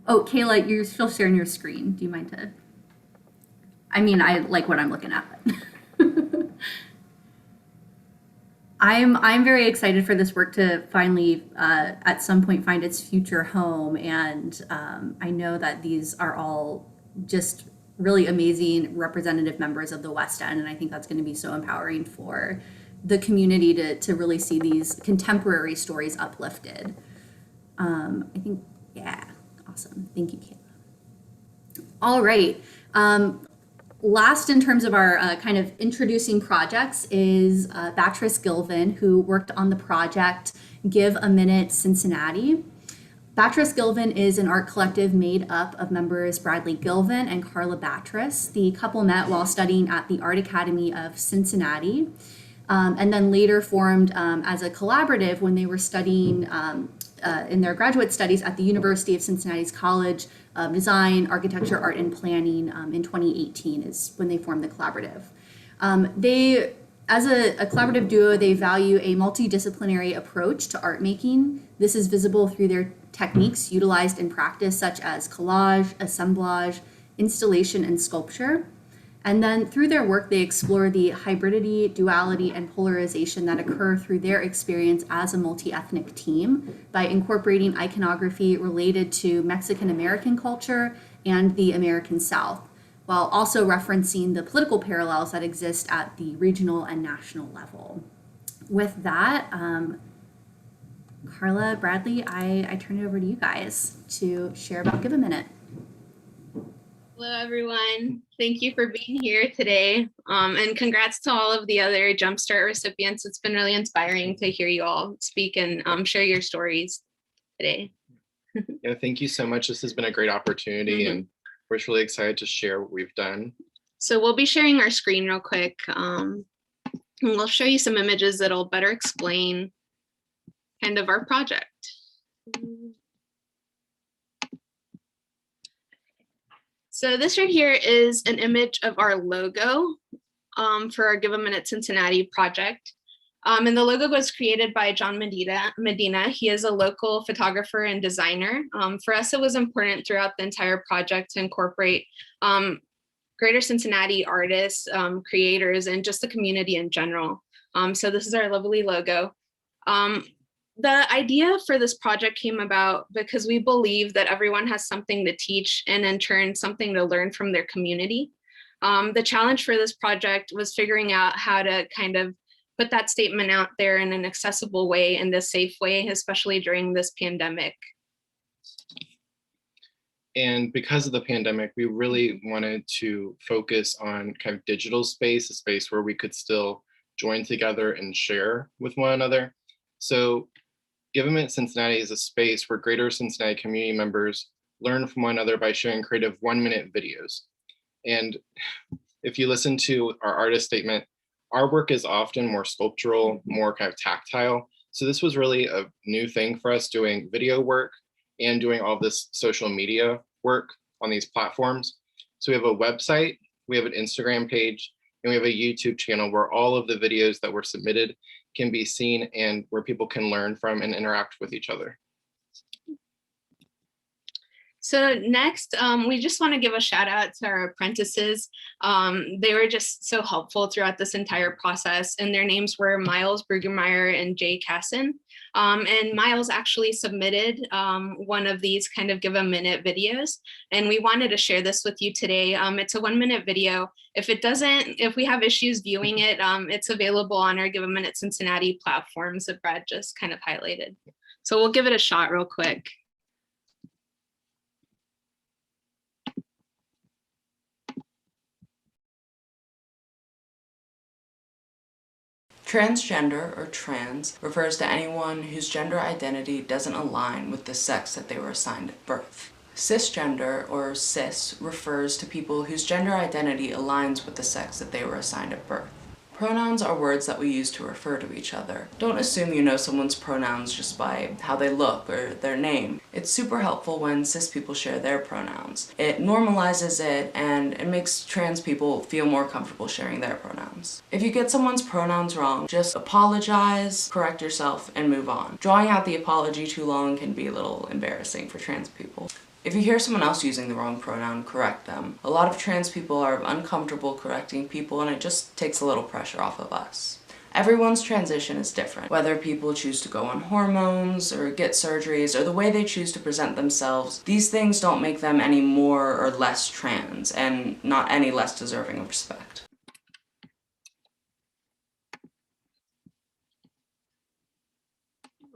oh, Kailah, you're still sharing your screen. Do you mind to? I mean, I like what I'm looking at. I'm very excited for this work to finally, at some point, find its future home. And I know that these are all just really amazing representative members of the West End. And I think that's going to be so empowering for the community to really see these contemporary stories uplifted. I think, yeah, awesome. Thank you, Kailah. All right. Last, in terms of our kind of introducing projects, is Batres Gilvin, who worked on the project Give a Minute Cincinnati. Batres Gilvin is an art collective made up of members Bradley Gilvin and Carla Batres. The couple met while studying at the Art Academy of Cincinnati. and then later formed as a collaborative when they were studying in their graduate studies at the University of Cincinnati's College of Design, Architecture, Art, and Planning in 2018 is when they formed the collaborative. They, as a collaborative duo, they value a multidisciplinary approach to art making. This is visible through their techniques utilized in practice, such as collage, assemblage, installation, and sculpture. And then through their work, they explore the hybridity, duality, and polarization that occur through their experience as a multi-ethnic team by incorporating iconography related to Mexican-American culture and the American South, while also referencing the political parallels that exist at the regional and national level. With that, Carla, Bradley, I turn it over to you guys to share about Give a Minute. Hello, everyone. Thank you for being here today. And congrats to all of the other Jumpstart recipients. It's been really inspiring to hear you all speak and share your stories today. Yeah, thank you so much. This has been a great opportunity and we're just really excited to share what we've done. So we'll be sharing our screen real quick. And we'll show you some images that'll better explain kind of our project. So this right here is an image of our logo for our Give a Minute Cincinnati project. And the logo was created by John Medina. He is a local photographer and designer. For us, it was important throughout the entire project to incorporate Greater Cincinnati artists, creators, and just the community in general. So this is our lovely logo. The idea for this project came about because we believe that everyone has something to teach and in turn something to learn from their community. The challenge for this project was figuring out how to kind of put that statement out there in an accessible way and a safe way, especially during this pandemic. And because of the pandemic, we really wanted to focus on kind of digital space, a space where we could still join together and share with one another. So Give a Minute Cincinnati is a space where Greater Cincinnati community members learn from one another by sharing creative 1-minute videos. And if you listen to our artist statement, our work is often more sculptural, more kind of tactile. So this was really a new thing for us, doing video work and doing all this social media work on these platforms. So we have a website, we have an Instagram page, and we have a YouTube channel where all of the videos that were submitted can be seen and where people can learn from and interact with each other. So next, we just want to give a shout out to our apprentices. They were just so helpful throughout this entire process, and their names were Miles Brugermeyer and Jay Casson. And Miles actually submitted one of these kind of Give a Minute videos, and we wanted to share this with you today. It's a 1-minute video. If we have issues viewing it, it's available on our Give a Minute Cincinnati platforms that Brad just kind of highlighted. So we'll give it a shot real quick. Transgender, or trans, refers to anyone whose gender identity doesn't align with the sex that they were assigned at birth. Cisgender, or cis, refers to people whose gender identity aligns with the sex that they were assigned at birth. Pronouns are words that we use to refer to each other. Don't assume you know someone's pronouns just by how they look or their name. It's super helpful when cis people share their pronouns. It normalizes it and it makes trans people feel more comfortable sharing their pronouns. If you get someone's pronouns wrong, just apologize, correct yourself, and move on. Drawing out the apology too long can be a little embarrassing for trans people. If you hear someone else using the wrong pronoun, correct them. A lot of trans people are uncomfortable correcting people and it just takes a little pressure off of us. Everyone's transition is different, whether people choose to go on hormones or get surgeries or the way they choose to present themselves. These things don't make them any more or less trans and not any less deserving of respect.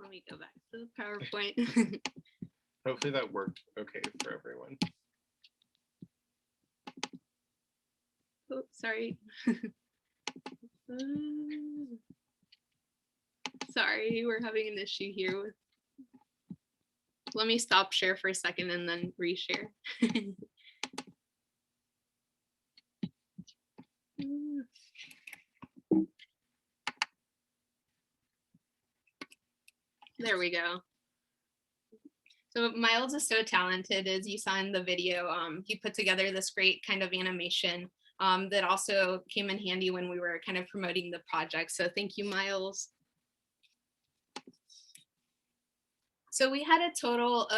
Let me go back to the PowerPoint. Hopefully that worked okay for everyone. Oh, sorry. Sorry, we're having an issue here with. Let me stop share for a second and then reshare. There we go. So Miles is so talented, as you saw in the video. He put together this great kind of animation that also came in handy when we were kind of promoting the project. So thank you, Miles. So we had a total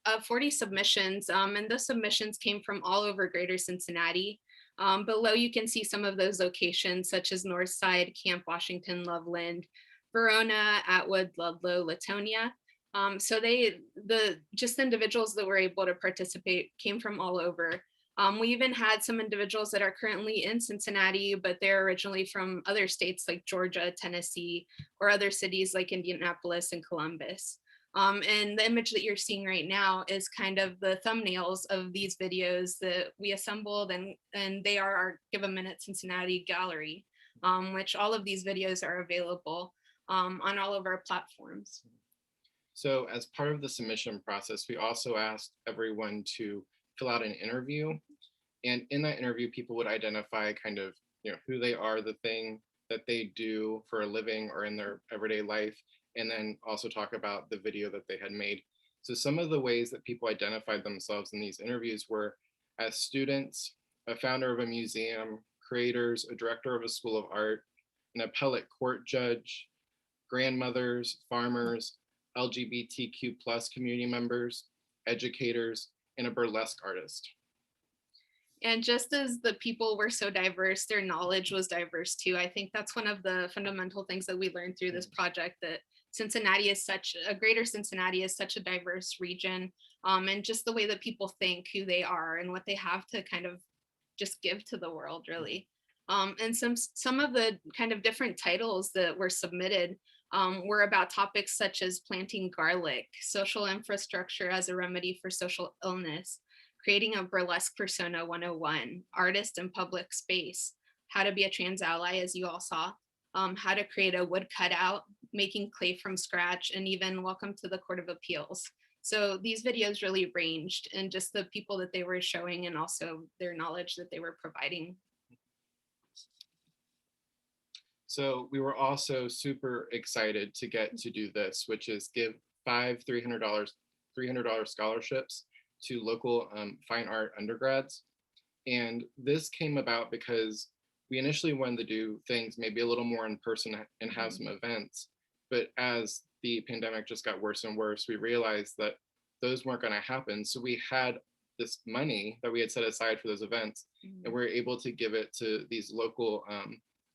of 40 submissions, and those submissions came from all over Greater Cincinnati. Below you can see some of those locations, such as Northside, Camp Washington, Loveland, Verona, Atwood, Ludlow, Latonia. So just individuals that were able to participate came from all over. We even had some individuals that are currently in Cincinnati, but they're originally from other states like Georgia, Tennessee, or other cities like Indianapolis and Columbus. And the image that you're seeing right now is kind of the thumbnails of these videos that we assembled, and they are our Give a Minute Cincinnati gallery, which all of these videos are available on all of our platforms. So as part of the submission process, we also asked everyone to fill out an interview. And in that interview, people would identify kind of, who they are, the thing that they do for a living or in their everyday life, and then also talk about the video that they had made. So some of the ways that people identified themselves in these interviews were as students, a founder of a museum, creators, a director of a school of art, an appellate court judge, grandmothers, farmers, LGBTQ+ community members, educators, and a burlesque artist. And just as the people were so diverse, their knowledge was diverse too. I think that's one of the fundamental things that we learned through this project, that Greater Cincinnati is such a diverse region, and just the way that people think, who they are, and what they have to kind of just give to the world, really. And some of the kind of different titles that were submitted were about topics such as planting garlic, social infrastructure as a remedy for social illness, creating a burlesque persona 101, artist in public space, how to be a trans ally, as you all saw, how to create a wood cutout, making clay from scratch, and even welcome to the Court of Appeals. So these videos really ranged in just the people that they were showing and also their knowledge that they were providing. So we were also super excited to get to do this, which is give 5 $300 scholarships to local fine art undergrads. And this came about because we initially wanted to do things maybe a little more in person and have some events. But as the pandemic just got worse and worse, we realized that those weren't going to happen. So we had this money that we had set aside for those events, and we were able to give it to these local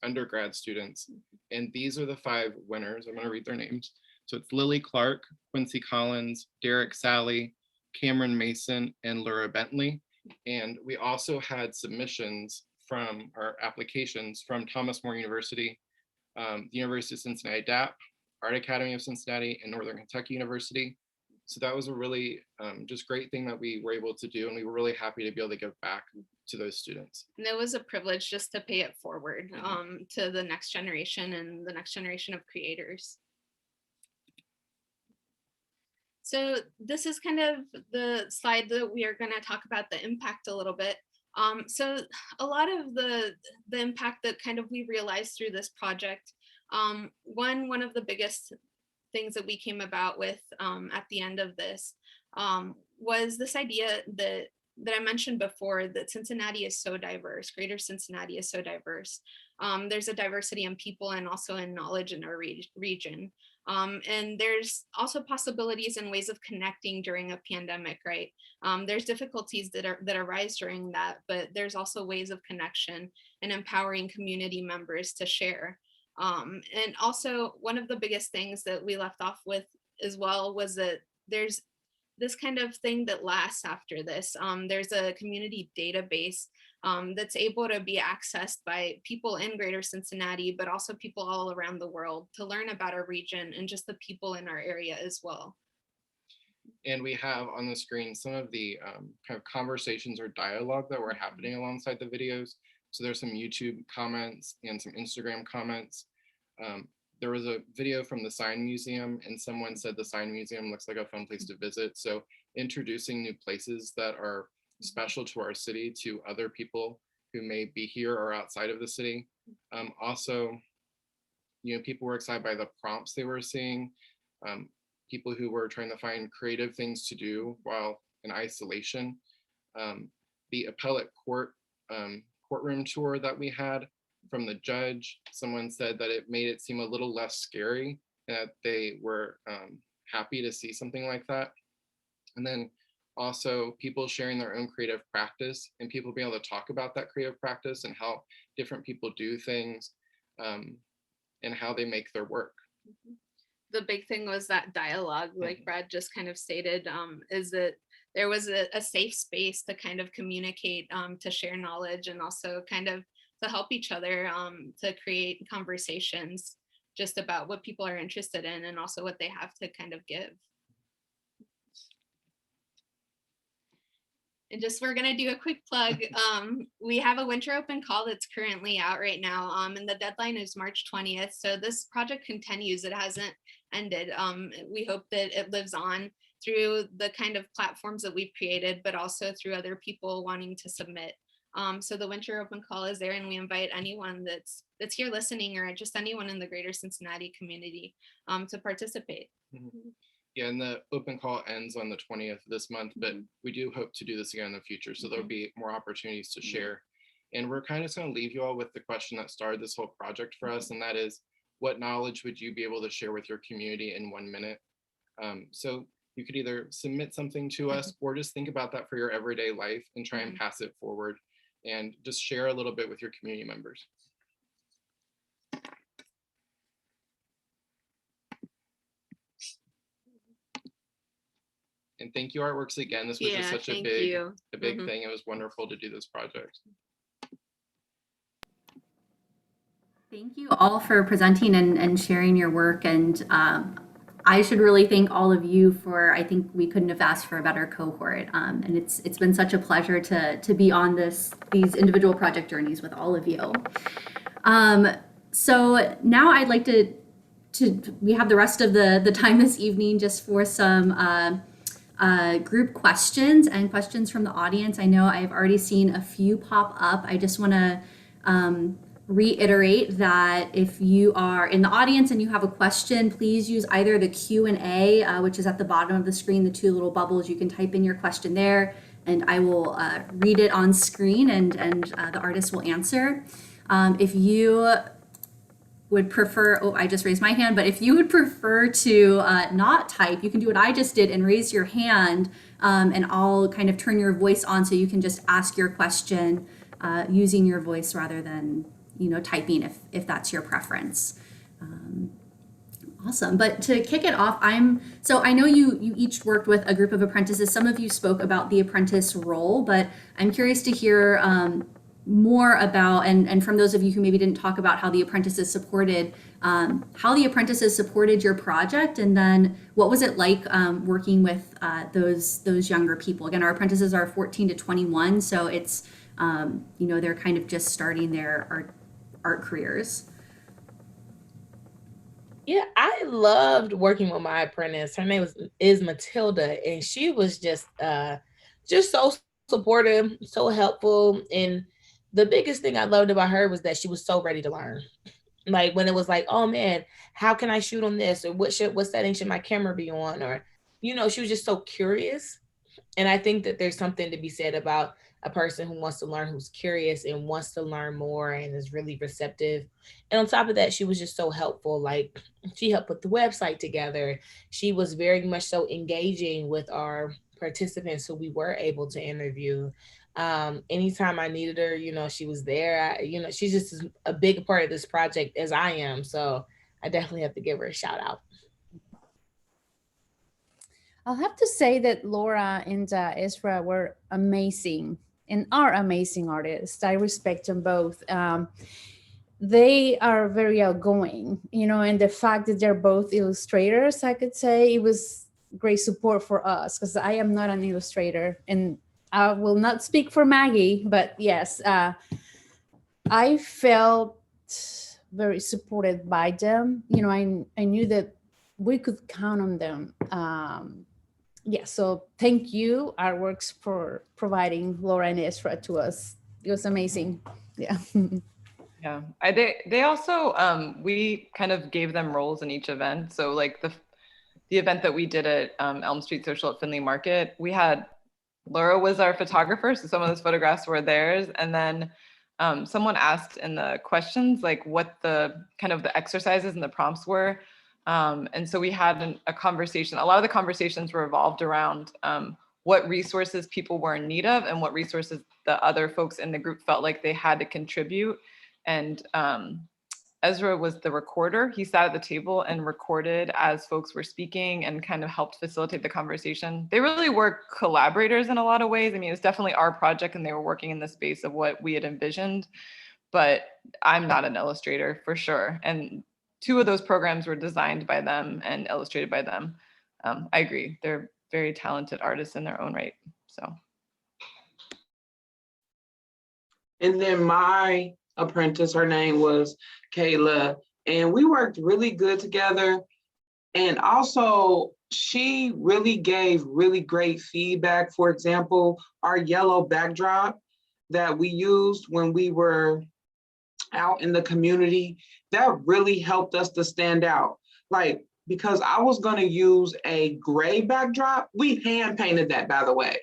undergrad students. And these are the 5 winners. I'm going to read their names. So it's Lily Clark, Quincy Collins, Derek Sally, Cameron Mason, and Laura Bentley. And we also had submissions from our applications from Thomas More University, the University of Cincinnati DAP, Art Academy of Cincinnati, and Northern Kentucky University. So that was a really just great thing that we were able to do. And we were really happy to be able to give back to those students. And it was a privilege just to pay it forward to the next generation and the next generation of creators. So this is kind of the slide that we are going to talk about the impact a little bit. So a lot of the impact that kind of we realized through this project, one of the biggest things that we came about with at the end of this was this idea that I mentioned before, that Cincinnati is so diverse, Greater Cincinnati is so diverse. There's a diversity in people and also in knowledge in our region. And there's also possibilities and ways of connecting during a pandemic, right? There's difficulties that arise during that, but there's also ways of connection and empowering community members to share. And also one of the biggest things that we left off with as well was that there's this kind of thing that lasts after this. There's a community database that's able to be accessed by people in Greater Cincinnati, but also people all around the world to learn about our region and just the people in our area as well. And we have on the screen some of the kind of conversations or dialogue that were happening alongside the videos. So there's some YouTube comments and some Instagram comments. There was a video from the Sign Museum, and someone said the Sign Museum looks like a fun place to visit. So introducing new places that are special to our city to other people who may be here or outside of the city. Also, people were excited by the prompts they were seeing. people who were trying to find creative things to do while in isolation. The appellate courtroom tour that we had from the judge, someone said that it made it seem a little less scary, that they were happy to see something like that. And then also people sharing their own creative practice and people being able to talk about that creative practice and how different people do things and how they make their work. The big thing was that dialogue, like Brad just kind of stated, is that there was a safe space to kind of communicate, to share knowledge, and also kind of to help each other, to create conversations just about what people are interested in and also what they have to kind of give. And just, we're gonna do a quick plug. We have a winter open call that's currently out right now, and the deadline is March 20th. So this project continues, it hasn't ended. We hope that it lives on through the kind of platforms that we've created, but also through other people wanting to submit. So the winter open call is there, and we invite anyone that's here listening, or just anyone in the Greater Cincinnati community to participate. Yeah, and the open call ends on the 20th of this month, but we do hope to do this again in the future. So there'll be more opportunities to share. And we're kind of just going to leave you all with the question that started this whole project for us, and that is, what knowledge would you be able to share with your community in 1 minute? So you could either submit something to us or just think about that for your everyday life and try and pass it forward and just share a little bit with your community members. And thank you, ArtWorks, again. This was just such a big thing. It was wonderful to do this project. Thank you all for presenting and sharing your work. And I should really thank all of you for, I think we couldn't have asked for a better cohort. And it's been such a pleasure to be on these individual project journeys with all of you. So now I'd like to we have the rest of the time this evening just for some group questions and questions from the audience. I know I've already seen a few pop up. I just want to reiterate that if you are in the audience and you have a question, please use either the Q&A, which is at the bottom of the screen, the two little bubbles. You can type in your question there, and I will read it on screen, and the artist will answer. If you would prefer, I just raised my hand, but if you would prefer to not type, you can do what I just did and raise your hand, and I'll kind of turn your voice on so you can just ask your question using your voice rather than typing if that's your preference. Awesome. But to kick it off, so I know you each worked with a group of apprentices. Some of you spoke about the apprentice role, but I'm curious to hear more about, and from those of you who maybe didn't talk about how the apprentices supported your project, and then what was it like working with those younger people? Again, our apprentices are 14 to 21, so it's they're kind of just starting their art careers. Yeah, I loved working with my apprentice. Her name is Matilda, and she was just so supportive, so helpful. And the biggest thing I loved about her was that she was so ready to learn. Like when it was like, oh man, how can I shoot on this? Or what setting should my camera be on? Or, she was just so curious. And I think that there's something to be said about a person who wants to learn, who's curious and wants to learn more and is really receptive. And on top of that, she was just so helpful. Like she helped put the website together. She was very much so engaging with our participants who we were able to interview. Anytime I needed her, she was there. She's just a big part of this project as I am. So I definitely have to give her a shout out. I'll have to say that Laura and Ezra were amazing and are amazing artists. I respect them both. They are very outgoing, and the fact that they're both illustrators, I could say it was great support for us, because I am not an illustrator, and I will not speak for Maggie, but yes, I felt very supported by them. I knew that we could count on them. So thank you, ArtWorks, for providing Laura and Ezra to us. It was amazing. Yeah. Yeah. They also, we kind of gave them roles in each event. So like the event that we did at Elm Street Social at Findlay Market, we had, Laura was our photographer, so some of those photographs were theirs. And then someone asked in the questions, like what the kind of the exercises and the prompts were. And so we had a conversation. A lot of the conversations were revolved around what resources people were in need of and what resources the other folks in the group felt like they had to contribute. And Ezra was the recorder. He sat at the table and recorded as folks were speaking and kind of helped facilitate the conversation. They really were collaborators in a lot of ways. I mean, it was definitely our project and they were working in the space of what we had envisioned, but I'm not an illustrator for sure. And 2 of those programs were designed by them and illustrated by them. I agree. They're very talented artists in their own right, so. And then my apprentice, her name was Kailah, and we worked really good together. And also, she really gave really great feedback. For example, our yellow backdrop that we used when we were out in the community, that really helped us to stand out. Like, because I was gonna use a gray backdrop. We hand painted that, by the way.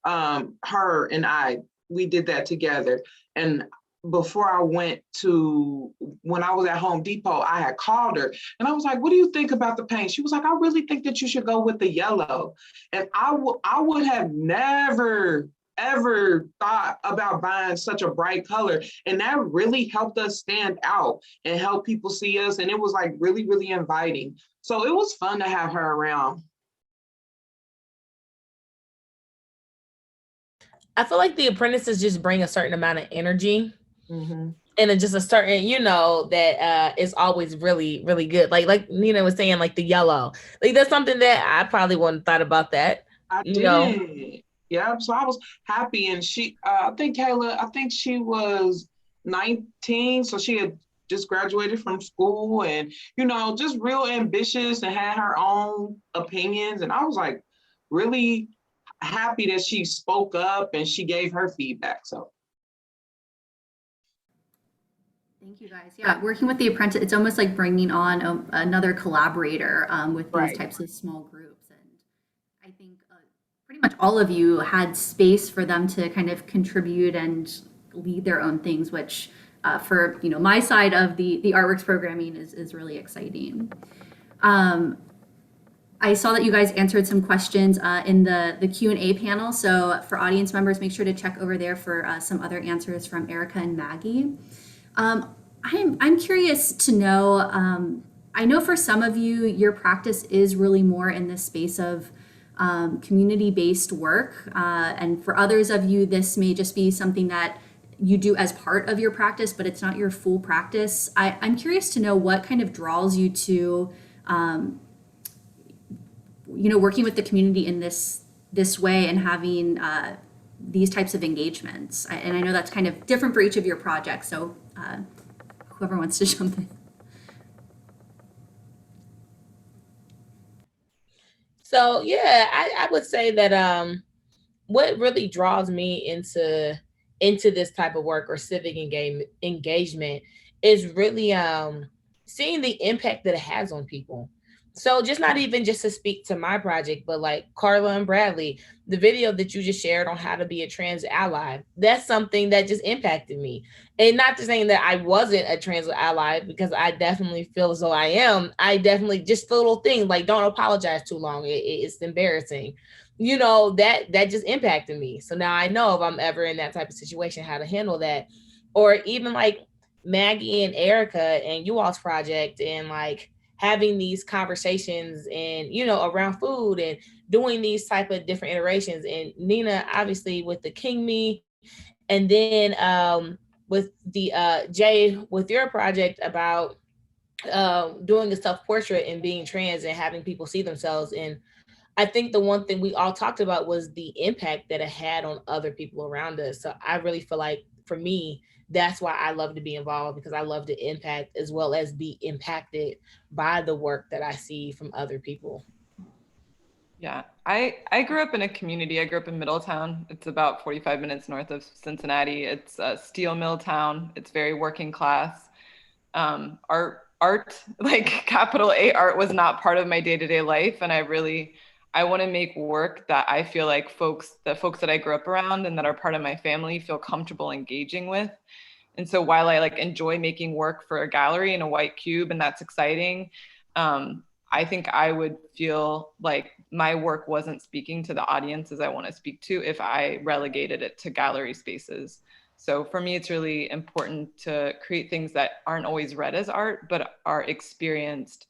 Her and I, we did that together. And before I went to, when I was at Home Depot, I had called her and I was like, what do you think about the paint? She was like, I really think that you should go with the yellow. And I would have never, ever thought about buying such a bright color. And that really helped us stand out and help people see us. And it was like really, really inviting. So it was fun to have her around. I feel like the apprentices just bring a certain amount of energy. Mm-hmm. And just a certain, that is always really, really good. Like Nina was saying, like the yellow, like that's something that I probably wouldn't have thought about that. I did. Yeah, so I was happy. And she, I think she was 19. So she had just graduated from school and, just real ambitious and had her own opinions. And I was like really happy that she spoke up and she gave her feedback. So. Thank you guys. Yeah, working with the apprentice, it's almost like bringing on another collaborator with these types of small groups. And I think pretty much all of you had space for them to kind of contribute and lead their own things, which for my side of the ArtWorks programming is really exciting. I saw that you guys answered some questions in the Q&A panel. So for audience members, make sure to check over there for some other answers from Erika and Maggie. I'm curious to know, I know for some of you, your practice is really more in the space of community-based work. And for others of you, this may just be something that you do as part of your practice, but it's not your full practice. I'm curious to know what kind of draws you to, working with the community in this way and having these types of engagements. And I know that's kind of different for each of your projects. So whoever wants to jump in. So yeah, I would say that what really draws me into this type of work or civic engagement is really seeing the impact that it has on people. So just not even just to speak to my project, but like Carla and Bradley, the video that you just shared on how to be a trans ally, that's something that just impacted me. And not to saying that I wasn't a trans ally, because I definitely feel as though I am. I definitely just the little thing, like don't apologize too long. It's embarrassing. That just impacted me. So now I know if I'm ever in that type of situation, how to handle that. Or even like Maggie and Erika and you all's project and like having these conversations and, around food and doing these type of different iterations. And Nina, obviously with the King Me, and then with the Jay, with your project about doing a self-portrait and being trans and having people see themselves. And I think the one thing we all talked about was the impact that it had on other people around us. So I really feel like for me, that's why I love to be involved, because I love to impact as well as be impacted by the work that I see from other people. Yeah, I grew up in a community. I grew up in Middletown. It's about 45 minutes north of Cincinnati. It's a steel mill town. It's very working class. Our art, like capital A art, was not part of my day-to-day life. And I want to make work that I feel like the folks that I grew up around and that are part of my family feel comfortable engaging with. And so while I like enjoy making work for a gallery in a white cube, and that's exciting, I think I would feel like my work wasn't speaking to the audiences I want to speak to if I relegated it to gallery spaces. So for me, it's really important to create things that aren't always read as art, but are experienced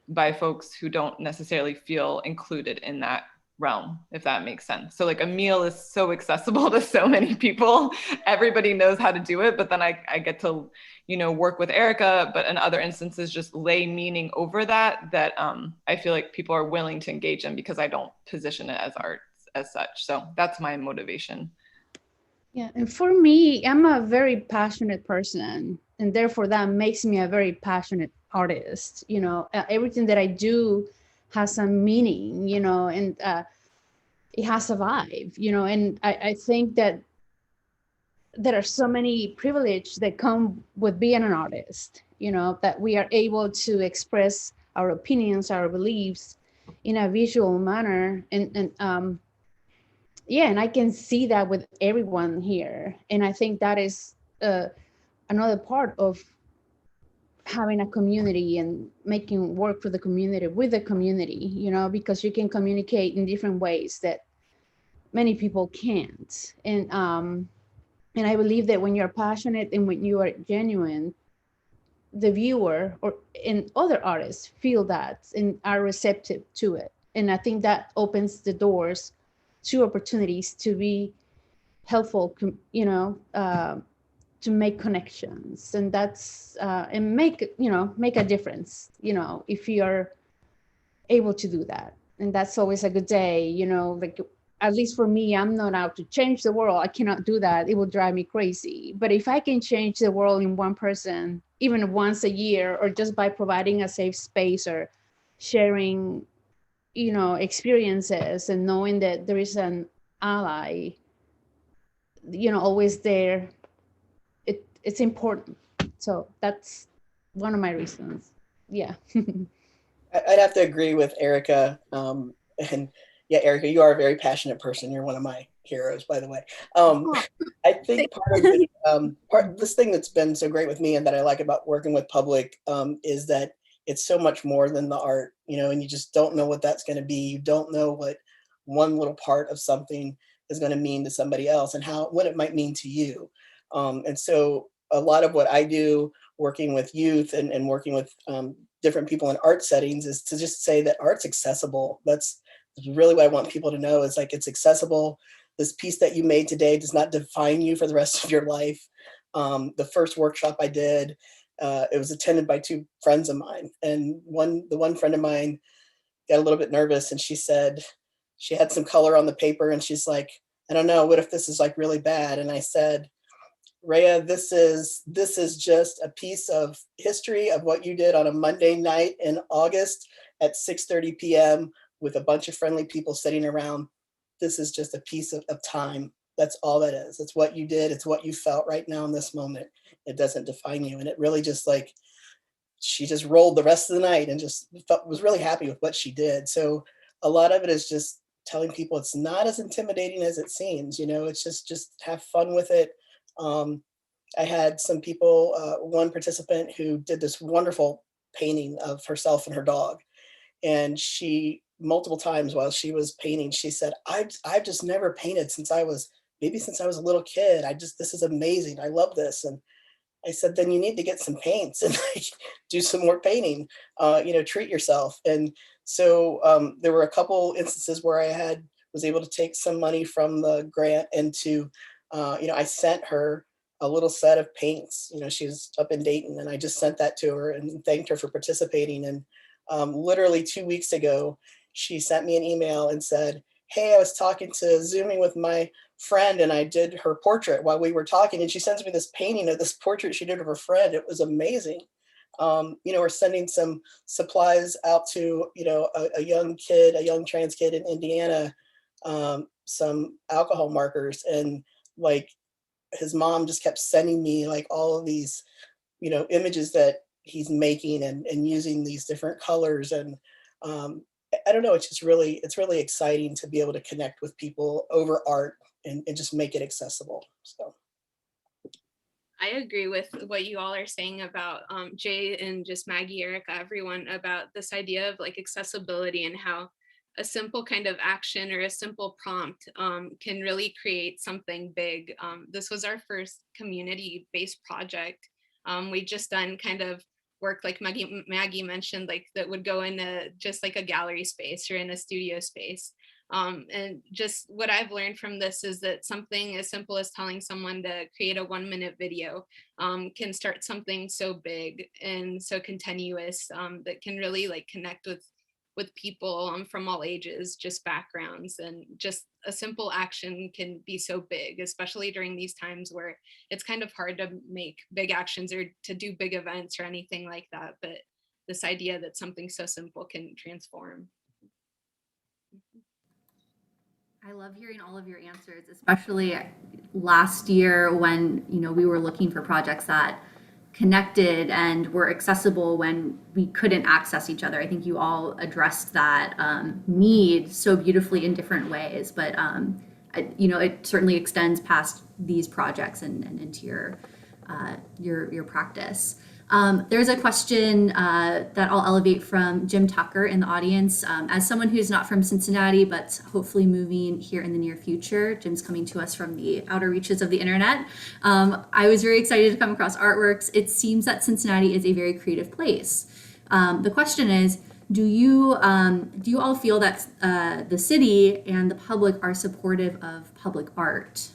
by folks who don't necessarily feel included in that realm, if that makes sense. So like a meal is so accessible to so many people. Everybody knows how to do it, but then I get to, work with Erika, but in other instances, just lay meaning over that I feel like people are willing to engage in because I don't position it as art as such. So that's my motivation. Yeah, and for me, I'm a very passionate person, and therefore that makes me a very passionate artist. Everything that I do has some meaning, and it has a vibe, and I think that there are so many privileges that come with being an artist, that we are able to express our opinions, our beliefs in a visual manner. And I can see that with everyone here. And I think that is another part of having a community and making work for the community with the community, because you can communicate in different ways that many people can't. And I believe that when you're passionate and when you are genuine, the viewer and other artists feel that and are receptive to it. And I think that opens the doors to opportunities to be helpful, to make connections, and that's and make a difference, if you're able to do that. And that's always a good day, like, at least for me, I'm not out to change the world. I cannot do that. It will drive me crazy. But if I can change the world in one person, even once a year, or just by providing a safe space or sharing experiences and knowing that there is an ally, always there, it's important. So that's one of my reasons. Yeah. I'd have to agree with Erika. And yeah, Erika, you are a very passionate person. You're one of my heroes, by the way. I think part of this thing that's been so great with me and that I like about working with public is that it's so much more than the art, and you just don't know what that's going to be. You don't know what one little part of something is going to mean to somebody else and what it might mean to you. And so a lot of what I do working with youth and working with different people in art settings is to just say that art's accessible. That's really what I want people to know, is like, it's accessible. This piece that you made today does not define you for the rest of your life. The first workshop I did, it was attended by two friends of mine. And the one friend of mine got a little bit nervous, and she said, she had some color on the paper and she's like, I don't know, what if this is like really bad? And I said, Rhea, this is just a piece of history of what you did on a Monday night in August at 6:30 p.m. with a bunch of friendly people sitting around. This is just a piece of time. That's all that is. It's what you did. It's what you felt right now in this moment. It doesn't define you. And it really just like, she just rolled the rest of the night and just was really happy with what she did. So a lot of it is just telling people it's not as intimidating as it seems. It's just have fun with it. I had some people, one participant who did this wonderful painting of herself and her dog. And she, multiple times while she was painting, she said, I've just never painted since I was a little kid. This is amazing. I love this. And I said, then you need to get some paints and like, do some more painting, treat yourself. And so there were a couple instances where I was able to take some money from the grant and to, I sent her a little set of paints. She's up in Dayton, and I just sent that to her and thanked her for participating. And literally 2 weeks ago, she sent me an email and said, hey, I was Zooming with my friend, and I did her portrait while we were talking. And she sends me this painting of this portrait she did of her friend. It was amazing. We're sending some supplies out to, a young trans kid in Indiana, some alcohol markers, and like his mom just kept sending me like all of these, images that he's making and using these different colors. And I don't know, it's really exciting to be able to connect with people over art and just make it accessible. So. I agree with what you all are saying about Jay and just Maggie, Erika, everyone, about this idea of like accessibility and how a simple kind of action or a simple prompt can really create something big. This was our first community-based project. We just done kind of work like Maggie mentioned, like that would go into just like a gallery space or in a studio space. And just what I've learned from this is that something as simple as telling someone to create a 1-minute video can start something so big and so continuous that can really like connect with people from all ages, just backgrounds, and just a simple action can be so big, especially during these times where it's kind of hard to make big actions or to do big events or anything like that. But this idea that something so simple can transform. I love hearing all of your answers, especially last year when, you know, we were looking for projects that connected and were accessible when we couldn't access each other. I think you all addressed that need so beautifully in different ways, but you know, it certainly extends past these projects and into your practice. There's a question that I'll elevate from Jim Tucker in the audience. As someone who's not from Cincinnati, but hopefully moving here in the near future, Jim's coming to us from the outer reaches of the internet. I was very excited to come across ArtWorks. It seems that Cincinnati is a very creative place. The question is, do you all feel that the city and the public are supportive of public art?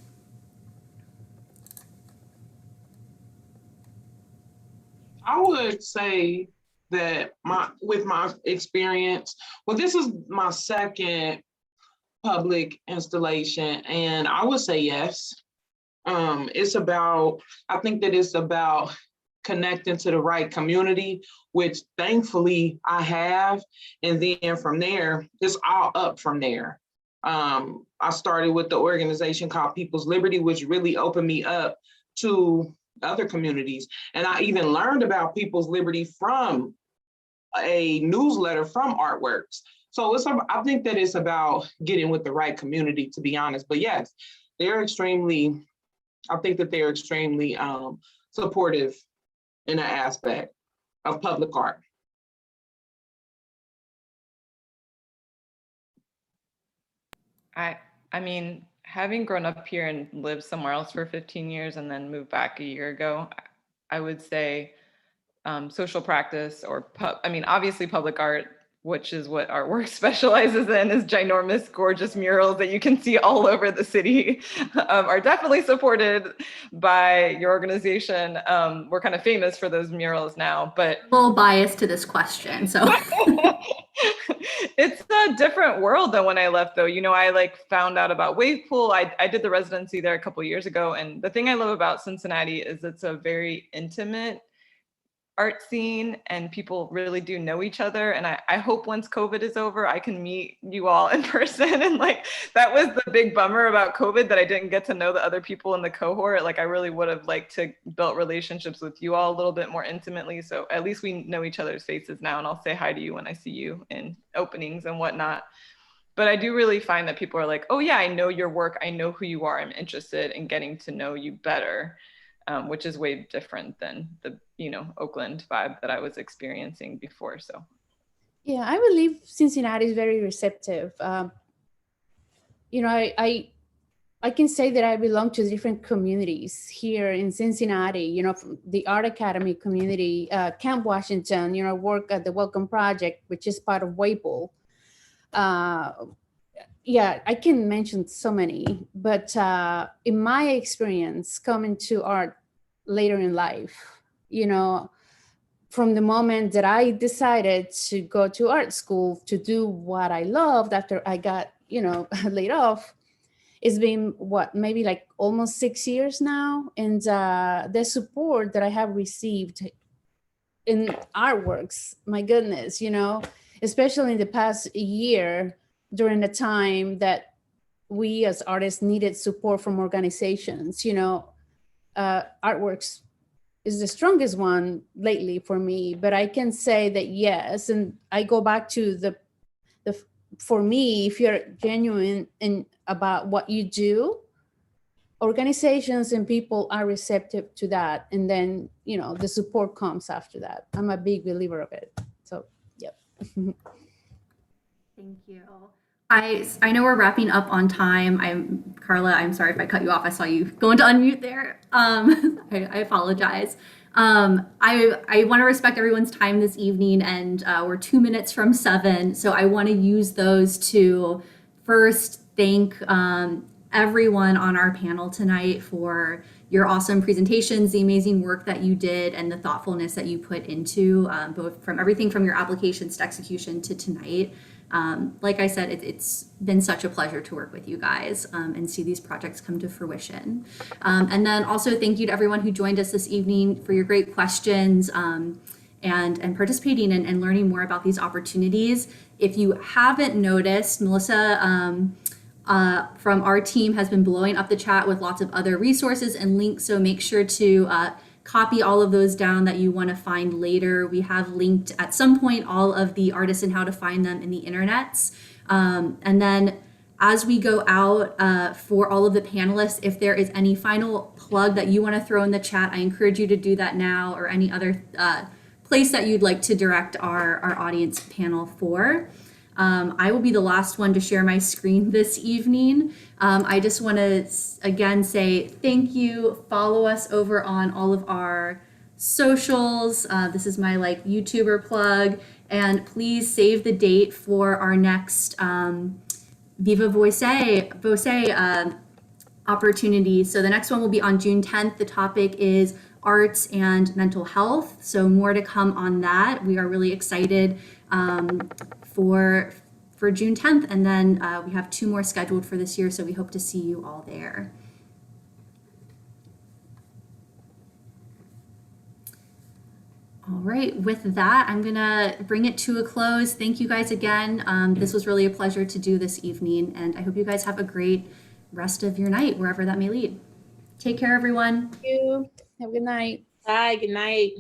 I would say that with my experience, well, this is my second public installation, and I would say yes. I think that it's about connecting to the right community, which thankfully I have. And then from there, it's all up from there. I started with the organization called People's Liberty, which really opened me up to other communities. And I even learned about People's Liberty from a newsletter from ArtWorks. So I think that it's about getting with the right community, to be honest. But yes, I think that they're extremely supportive in that aspect of public art. I mean, having grown up here and lived somewhere else for 15 years and then moved back a year ago, I would say social practice or obviously public art, which is what ArtWorks specializes in, is ginormous, gorgeous murals that you can see all over the city, are definitely supported by your organization. We're kind of famous for those murals now, but a little biased to this question, so. It's a different world than when I left, though. You know, I found out about Wave Pool. I did the residency there a couple of years ago, and the thing I love about Cincinnati is it's a very intimate art scene and people really do know each other. And I hope once COVID is over, I can meet you all in person. And that was the big bummer about COVID, that I didn't get to know the other people in the cohort. I really would have liked to build relationships with you all a little bit more intimately. So at least we know each other's faces now, and I'll say hi to you when I see you in openings and whatnot. But I do really find that people are like, oh yeah, I know your work. I know who you are. I'm interested in getting to know you better. Which is way different than the Oakland vibe that I was experiencing before. So yeah, I believe Cincinnati is very receptive. I can say that I belong to different communities here in Cincinnati, from the Art Academy community, Camp Washington, work at the Welcome Project, which is part of WAPL. Yeah, I can mention so many, but in my experience coming to art later in life, from the moment that I decided to go to art school to do what I loved after I got, laid off, it's been maybe almost 6 years now. And the support that I have received in ArtWorks, my goodness, especially in the past year, during the time that we as artists needed support from organizations, ArtWorks is the strongest one lately for me, but I can say that yes. And I go back to the for me, if you're genuine about what you do, organizations and people are receptive to that. And then, you know, the support comes after that. I'm a big believer of it. So, yep. Thank you. I know we're wrapping up on time. Kailah, I'm sorry if I cut you off. I saw you going to unmute there. I apologize. I want to respect everyone's time this evening, and we're 2 minutes from 7. So I want to use those to first thank everyone on our panel tonight for your awesome presentations, the amazing work that you did, and the thoughtfulness that you put into both from everything from your applications to execution to tonight. Like I said, it's been such a pleasure to work with you guys and see these projects come to fruition. And then also thank you to everyone who joined us this evening for your great questions and participating and learning more about these opportunities. If you haven't noticed, Melissa from our team has been blowing up the chat with lots of other resources and links, so make sure to copy all of those down that you want to find later. We have linked at some point all of the artists and how to find them in the internets. And then as we go out for all of the panelists, if there is any final plug that you want to throw in the chat, I encourage you to do that now, or any other place that you'd like to direct our audience panel for. I will be the last one to share my screen this evening. I just want to again say thank you. Follow us over on all of our socials. This is my YouTuber plug, and please save the date for our next Viva Voce opportunity. So the next one will be on June 10th. The topic is arts and mental health. So more to come on that. We are really excited for June 10th, and then we have 2 more scheduled for this year, so we hope to see you all there. All right, with that, I'm gonna bring it to a close. Thank you guys again. This was really a pleasure to do this evening, and I hope you guys have a great rest of your night, wherever that may lead. Take care, everyone. Thank you. Have a good night. Bye, good night.